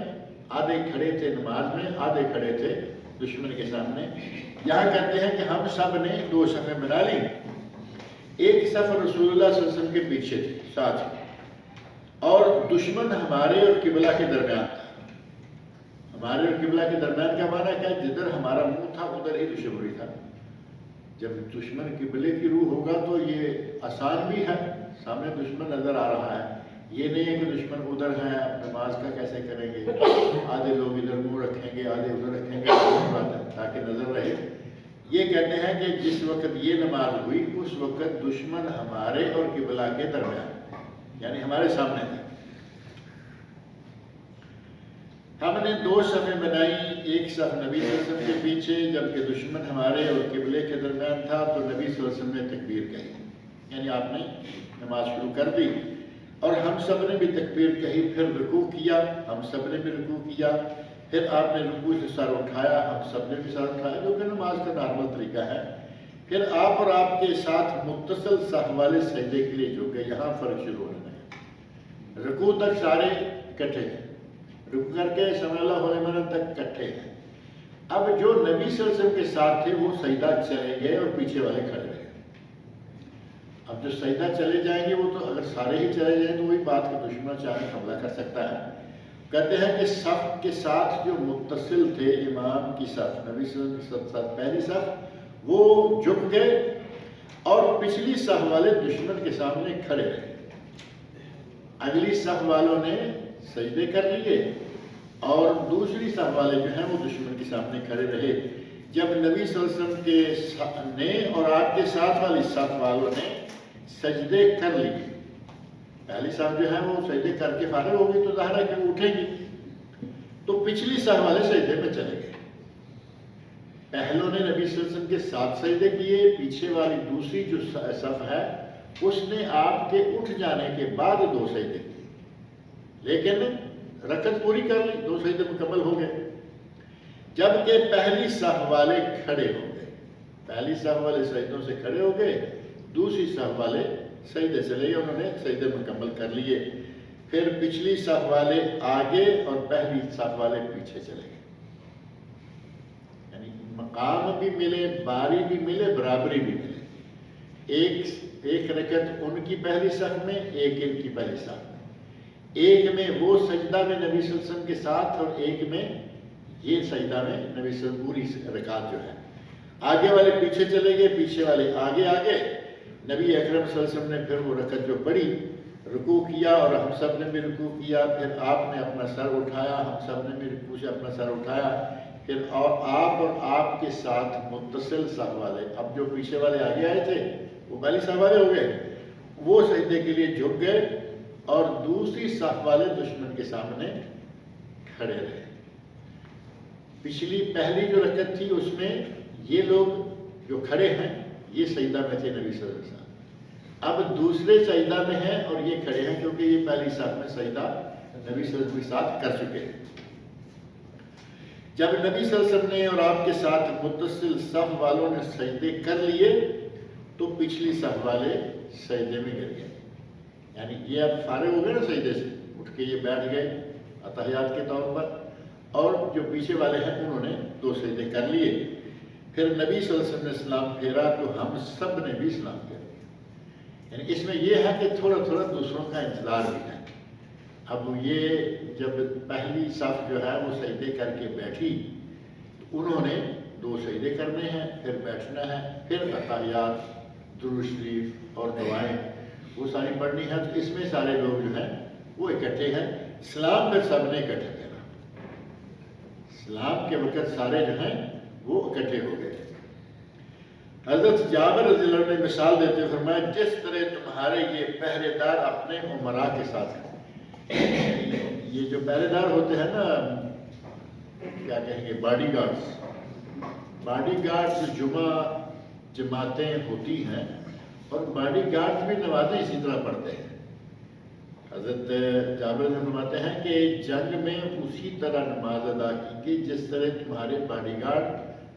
آدھے کھڑے تھے نماز میں, آدھے کھڑے تھے دشمن کے سامنے. یہاں کہتے ہیں کہ ہم سب نے 2 صفیں بنا لی. ایک صف رسول اللہ صلی اللہ علیہ وسلم کے پیچھے تھی ساتھ, اور دشمن ہمارے اور قبلہ کے درمیان تھا. ہمارے اور قبلہ کے درمیان کا معنی کیا؟ جدھر ہمارا منہ تھا ادھر ہی دشمنی تھا. جب دشمن قبلے کی روح ہوگا تو یہ آسان بھی ہے, سامنے دشمن نظر آ رہا ہے. یہ نہیں ہے کہ دشمن ادھر ہے, نماز کا کیسے کریں گے, آدھے لوگ ادھر منہ رکھیں گے آدھے ادھر رکھیں گے تاکہ نظر رہے. یہ کہتے ہیں کہ جس وقت یہ نماز ہوئی اس وقت دشمن ہمارے اور قبلہ کے درمیان, یعنی ہمارے سامنے تھا. ہم نے 2 صفیں بنائی. ایک صف نبی صلی اللہ علیہ وسلم کے پیچھے, جبکہ دشمن ہمارے اور قبلے کے درمیان تھا. تو نبی صلی اللہ علیہ وسلم نے تکبیر کہی, یعنی آپ نے نماز شروع کر دی, اور ہم سب نے بھی تکبیر کہی. پھر رکوع کیا, ہم سب نے بھی رکوع کیا. پھر آپ نے رکوع سے سر اٹھایا، ہم سب نے بھی سر اٹھایا، جو کہ نماز کا نارمل طریقہ ہے۔ پھر آپ اور آپ کے ساتھ متصل صف والے سجدے کے لیے جھک گئے۔ یہاں فرق شروع ہونے لگا، رکوع تک سارے اکٹھے ہیں، رکوع کر کے سمع اللہ لمن تک اکٹھے ہیں۔ اب جو نبی صلی اللہ علیہ وسلم کے ساتھ تھے وہ سجدہ چلے گئے اور پیچھے والے کھڑے رہے۔ اب جو سجدہ چلے جائیں گے وہ تو اگر سارے ہی چلے جائیں تو وہی بات کہ دشمن چاہے حملہ کر سکتا ہے۔ کہتے ہیں کہ صف کے ساتھ جو متصل تھے امام کی صف، نبی صلی اللہ علیہ وسلم کے ساتھ پہلی صف، وہ جھک گئے اور پچھلی صف والے دشمن کے سامنے کھڑے رہے۔ اگلی صف والوں نے سجدے کر لیے اور دوسری صف والے جو ہیں وہ دشمن کے سامنے کھڑے رہے۔ جب نبی صلی اللہ علیہ وسلم نے اور آپ کے ساتھ والی صف والوں نے سجدے کر لیے، پہلی صف جو ہے وہ سجدے کر کے فارغ ہوگی تو ظاہر ہے کہ وہ اٹھیں گی، تو پچھلی صف والے سجدے میں چلے گئے۔ پہلوں نے نبی صلی اللہ علیہ وسلم کے ساتھ سجدے کیے، پیچھے والی دوسری جو صف ہے اس نے آپ کے اٹھ جانے کے بعد 2 سجدے کیے، لیکن رکعت پوری کر لی، 2 سجدے مکمل ہو گئے۔ جبکہ پہلی صف والے کھڑے ہو گئے، پہلی صف والے سجدوں سے کھڑے ہو گئے، دوسری صف والے سجدے چلے گئے، انہوں نے سجدے مکمل کر لیے۔ پھر پچھلی صف والے آگے اور پہلی صف والے پیچھے چلے گئے، یعنی مقام بھی ملے، باری بھی ملے، برابری بھی ملے۔ ایک رکعت ان کی پہلی صف میں، ایک ان کی پہلی صف میں، ایک میں وہ سجدہ میں نبی صلی اللہ علیہ وسلم کے ساتھ اور ایک میں یہ سجدہ میں نبی صلی اللہ علیہ وسلم، پوری رکعت جو ہے۔ آگے والے پیچھے چلے گئے، پیچھے والے آگے آگے۔ نبی اکرم صلی اللہ علیہ وسلم نے پھر وہ رکعت جو پڑھی، رکوع کیا اور ہم سب نے بھی رکوع کیا، پھر آپ نے اپنا سر اٹھایا، ہم سب نے بھی رکوع سے اپنا سر اٹھایا، پھر آپ اور آپ کے ساتھ متصل صف والے، اب جو پیچھے والے آگے آئے تھے وہ پہلی صف والے ہو گئے، وہ سجدے کے لیے جھک گئے اور دوسری صف والے دشمن کے سامنے کھڑے رہے۔ پہلی جو رکعت تھی اس میں یہ لوگ جو کھڑے ہیں یہ سجدہ میں تھے نبی صلی اللہ علیہ وسلم، اب دوسرے سجدہ میں ہیں اور یہ کھڑے ہیں کیونکہ یہ پہلی صف میں سجدہ نبی صلی اللہ علیہ وسلم کے ساتھ کر چکے ہیں۔ جب نبی صلی اللہ علیہ وسلم نے اور آپ کے ساتھ متصل صف والوں نے سجدے کر لیے تو پچھلی صف والے سجدے میں گر گئے، یعنی یہ اب فارغ ہو گئے نا سجدے سے، اٹھ کے یہ بیٹھ گئے اتحیات کے طور پر، اور جو پیچھے والے ہیں انہوں نے 2 سجدے کر لیے۔ پھر نبی صلی اللہ علیہ وسلم نے سلام پھیرا تو ہم سب نے بھی سلام پھیرا، یعنی اس میں یہ ہے کہ تھوڑا تھوڑا دوسروں کا انتظار بھی ہے۔ اب یہ جب پہلی صف جو ہے وہ سجدے کر کے بیٹھی، انہوں نے 2 سجدے کرنے ہیں، پھر بیٹھنا ہے، پھر اتحیات، درود شریف اور دعائیں وہ ساری پڑھنی ہے، تو اس میں سارے لوگ جو ہیں وہ اکٹھے ہیں۔ سلام پھر سب نے اکٹھے دینا، سلام کے وقت سارے جو ہیں وہ اکٹھے ہو گئے۔ حضرت جابر رضی اللہ عنہ نے مثال دیتے فرمایا، جس طرح تمہارے یہ پہرے دار اپنے امراء کے ساتھ ہیں، یہ جو پہرے دار ہوتے ہیں نا، کیا کہیں گے، باڈی گارڈز جمعہ جماعتیں ہوتی ہیں اور باڈی گارڈز بھی نمازیں اسی طرح پڑھتے ہیں۔ حضرت جابر نے فرماتے ہیں کہ جنگ میں اسی طرح نماز ادا کی کہ جس طرح تمہارے باڈی گارڈ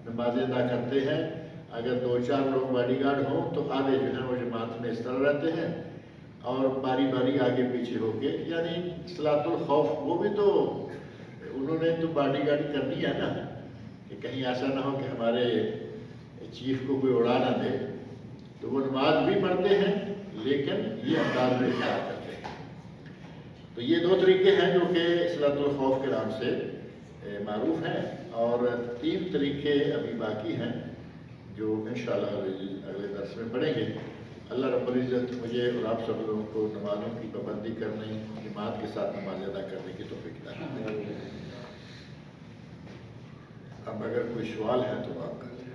نماز ادا کرتے ہیں۔ اگر 2-4 لوگ باڈی گارڈ ہوں تو آدھے جو ہیں وہ جماعت میں اس طرح رہتے ہیں اور باری باری آگے پیچھے ہو کے، یعنی صلاۃ الخوف، وہ بھی تو انہوں نے تو باڈی گارڈ کرنی ہے نا، کہ کہیں ایسا نہ ہو کہ ہمارے چیف کو کوئی اڑا نہ دے، تو وہ نماز بھی پڑھتے ہیں لیکن یہ انداز میں اختیار کرتے ہیں۔ تو یہ 2 طریقے ہیں جو کہ صلاۃ الخوف کے نام سے معروف ہیں، اور 3 طریقے ابھی باقی ہیں جو انشاءاللہ اگلے درس میں پڑھیں گے۔ اللہ رب العزت مجھے اور آپ سب لوگوں کو نمازوں کی پابندی کرنے، جماعت کے ساتھ نماز ادا کرنے کی توفیق عطا فرمائے۔ اب اگر کوئی سوال ہے تو آپ کر لیں۔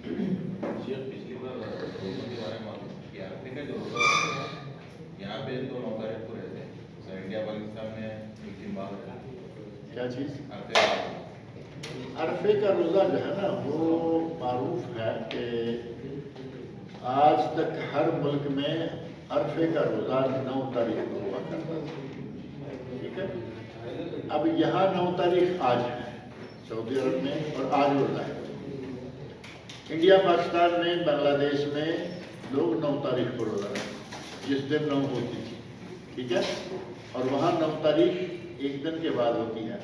پچھلی بار روزوں کے بارے میں معلوم کیا عرفے کا جو روزہ ہوتا ہے یہاں پہ تو 9 تاریخ کو رہتے ہیں، انڈیا پاکستان میں 1 دن بعد رہتا ہے۔ کیا چیز؟ عرفے عرفے کا روزہ جو ہے نا وہ معروف ہے کہ آج تک ہر ملک میں عرفے کا روزہ 9 تاریخ کو ہوا کرتا تھا، ٹھیک ہے؟ اب یہاں 9 تاریخ آج ہے سعودی عرب میں، اور آج روزہ ہے۔ انڈیا پاکستان میں بنگلہ دیش میں لوگ 9 تاریخ کو روزہ رکھتے، جس دن 9 ہوتی تھی، ٹھیک ہے، اور وہاں 9 تاریخ ایک دن کے بعد ہوتی ہے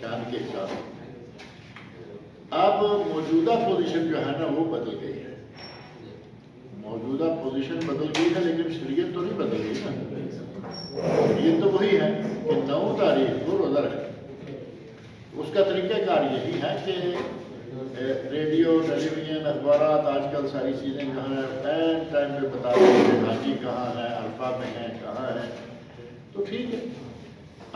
چاند کے حساب سے۔ اب موجودہ پوزیشن جو ہے نا وہ بدل گئی ہے، موجودہ پوزیشن بدل گئی ہے، لیکن شریعت تو نہیں بدل گئی نا، شریعت تو وہی ہے کہ 9 تاریخ کو روزہ رکھنا۔ اس کا طریقہ کار یہی ہے کہ ریڈیو، ٹیلی ویژن، اخبارات آج کل ساری چیزیں جو ہیں ٹائم پہ بتا رہے ہیں حاجی کہاں ہے، عرفہ میں ہیں، کہاں ہے، تو ٹھیک ہے،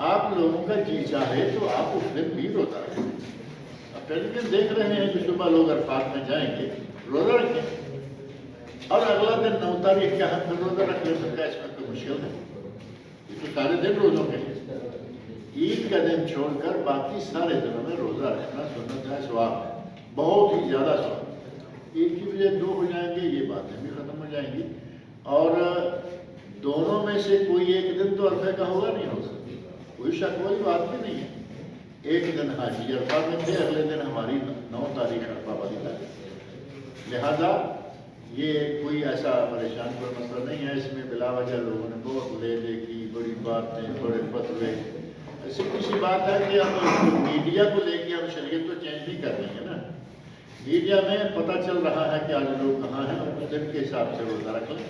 آپ لوگوں کا جی چاہے تو آپ اس دن بھی روزہ رکھیں۔ اب ٹیلی ویژن دیکھ رہے ہیں کہ صبح لوگ عرفات میں جائیں گے، روزہ رکھیں، اور اگلا دن 9 تاریخ کا ہم پھر روزہ رکھ لیں، تو کیا اس میں کوئی مشکل ہے؟ یہ تو سارے دن روزوں کے لیے، عید کا دن چھوڑ کر باقی سارے دنوں میں روزہ رکھنا سنت ہے، ثواب ہے، بہت ہی زیادہ ثواب۔ عید کی وجہ 2 ہو جائیں گے، یہ باتیں بھی ختم ہو جائیں گی، اور دونوں میں سے کوئی ایک دن تو عرفے کا ہوگا نہیں ہوگا، کوئی شک والی بات بھی نہیں ہے۔ ایک دن حاجی عرفہ میں تھے، اگلے دن ہماری 9 تاریخ عرفہ والی تاریخ، لہذا یہ کوئی ایسا پریشان کا مسئلہ نہیں ہے۔ اس میں بلا وجہ لوگوں نے بہت لے دے کی، بڑی باتیں، بڑے فتوے، سیدھی سی بات ہے کہ ہم میڈیا کو لے کے ہم شریعت تو چینج نہیں کر رہے ہیں نا، میڈیا میں پتہ چل رہا ہے کہ آج لوگ کہاں ہیں، اس دن کے حساب سے روزہ رکھ لیں،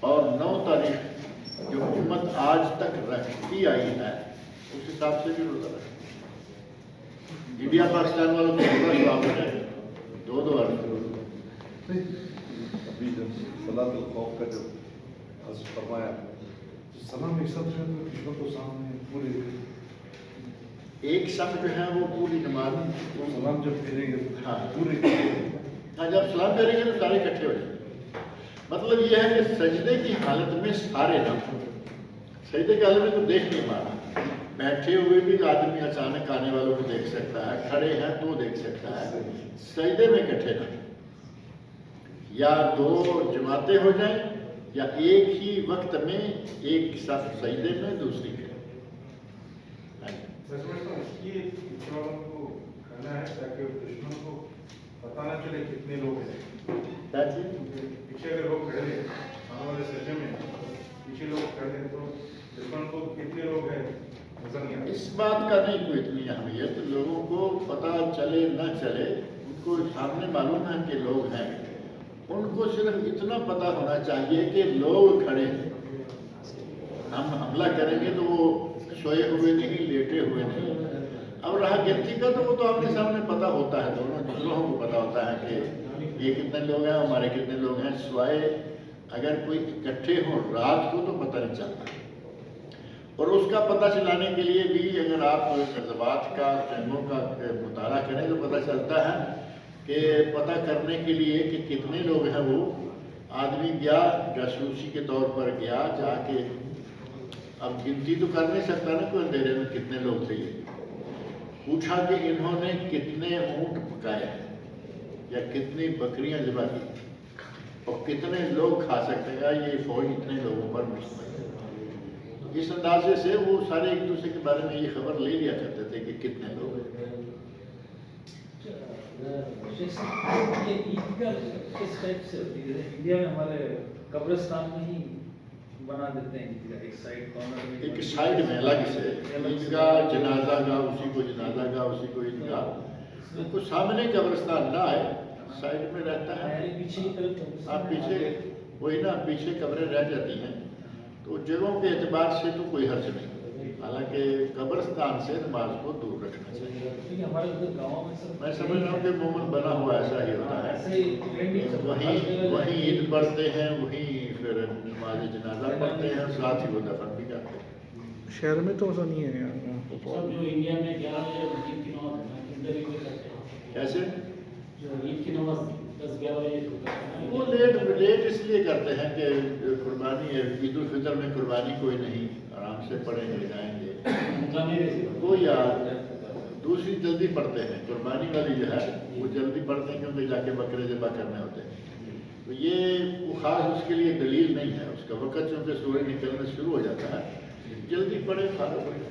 اور 9 تاریخ جو امت آج تک رکھتی آئی ہے اس حساب سے بھی روزہ رکھیں۔ انڈیا پاکستان والوں کو روزہ ثواب ہے، 2 عرفے۔ ابھی جب صلاۃ الخوف کا جب حضرت فرمایا، سلام ایک ساتھ جو ہے کشور کو سامنے پورے ایک صف جو ہے وہ پوری نماز سلام جب پھیریں گے ہاں پورے ہاں، جب سلام پھیریں گے تو سارے اکٹھے ہو جائیں گے۔ مطلب یہ ہے کہ سجدے کی حالت میں سارے نہ ہوں، سجدے کی حالت میں تو دیکھ نہیں پانا، بیٹھے ہوئے بھی آدمی اچانک آنے والوں کو دیکھ سکتا ہے، کھڑے ہیں تو دیکھ سکتا ہے، سجدے میں اکٹھے نہ، یا 2 جماعتیں ہو جائیں، یا ایک ہی وقت میں ایک صف سجدے میں دوسری کے۔ یہ والوں کو کرنا ہے تاکہ دشمن کو پتہ نہ چلے کتنے لوگ ہیں، پیچھے اگر لوگ کھڑے ہیں آنے والے سجدے میں، پیچھے لوگ کھڑے ہیں تو دشمن کو کتنے لوگ ہیں نظر نہیں آتے۔ اس بات کا نہیں کوئی اتنی اہمیت، لوگوں کو پتہ چلے نہ چلے، ان کو سامنے معلوم ہے کہ لوگ ہیں، ان کو صرف اتنا پتہ ہونا چاہیے کہ لوگ کھڑے ہیں۔ ہم حملہ کریں گے تو وہ سوئے ہوئے نہیں، لیٹے ہوئے نہیں۔ اب رہا گنتی کا تو وہ تو آمنے سامنے پتہ ہوتا ہے، دونوں دوسروں کو پتہ ہوتا ہے کہ یہ کتنے لوگ ہیں، ہمارے کتنے لوگ ہیں، سوائے اگر کوئی اکٹھے ہوں رات کو تو پتہ نہیں چلتا۔ اور اس کا پتہ چلانے کے لیے بھی اگر آپ غزوات کا، جنگوں کا مطالعہ کریں تو پتہ چلتا ہے کہ پتہ کرنے کے لیے کہ کتنے لوگ ہیں، وہ آدمی گیا جاسوسی کے طور پر گیا، جا کے اب گنتی تو کر نہیں سکتا نا کوئی اندھیرے میں کتنے لوگ تھے، یہ پوچھا کہ انہوں نے کتنے اونٹ پکائے یا کتنی بکریاں ذبح کی اور کتنے لوگ کھا سکتے ہیں، یہ فوج اتنے لوگوں پر مشتمل ہے۔ اس اندازے سے وہ سارے ایک دوسرے کے بارے میں یہ خبر لے لیا کرتے تھے کہ کتنے لوگ ہیں۔ عید کا کس ٹائپ سے ہوتی ہے؟ انڈیا میں ہمارے قبرستان میں ہی بنا دیتے ہیں عید کا، ایک سائڈ کارنر میں، ایک سائڈ میں الگ سے عیدگاہ، جنازہ گاہ، اسی کو جنازہ گاہ، اسی کو عیدگاہ، ان کو سامنے قبرستان نہ آئے، سائڈ میں رہتا ہے، پیچھے کی طرف آپ پیچھے وہی نا پیچھے قبریں رہ جاتی ہیں، تو جگہوں کے اعتبار سے تو کوئی حرج نہیں، حالانکہ قبرستان سے نماز کو دور رکھنا چاہیے۔ ہمارے ادھر گاؤں میں سر میں سمجھ رہا ہوں کہ عموماً بنا ہوا ایسا ہی ہوتا ہے، وہیں عید پڑھتے ہیں، وہیں پھر نماز جنازہ پڑھتے ہیں، ساتھ ہی وہ دفن بھی کرتے ہیں۔ شہر میں تو ایسا نہیں ہے یار، سب جو انڈیا میں 11 بجے عید کی نماز ادھر ہی کرتے ہیں، کیسے؟ جو عید کی نماز 10-11 بجے شروع کرتے ہیں، وہ لیٹ اس لیے کرتے ہیں کہ قربانی ہے، عید الفطر میں قربانی کوئی نہیں، آرام سے پڑھیں گے، جائیں گے، وہ یار دوسری جلدی پڑھتے ہیں، قربانی والی جو ہے وہ جلدی پڑھتے ہیں کیونکہ جا کے بکرے ذبح کرنے ہوتے ہیں، تو یہ وہ خاص اس کے لیے دلیل نہیں ہے، اس کا وقت چونکہ سورج نکلنا شروع ہو جاتا ہے، جلدی پڑھے، فارغ ہو جائے۔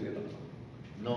13। 9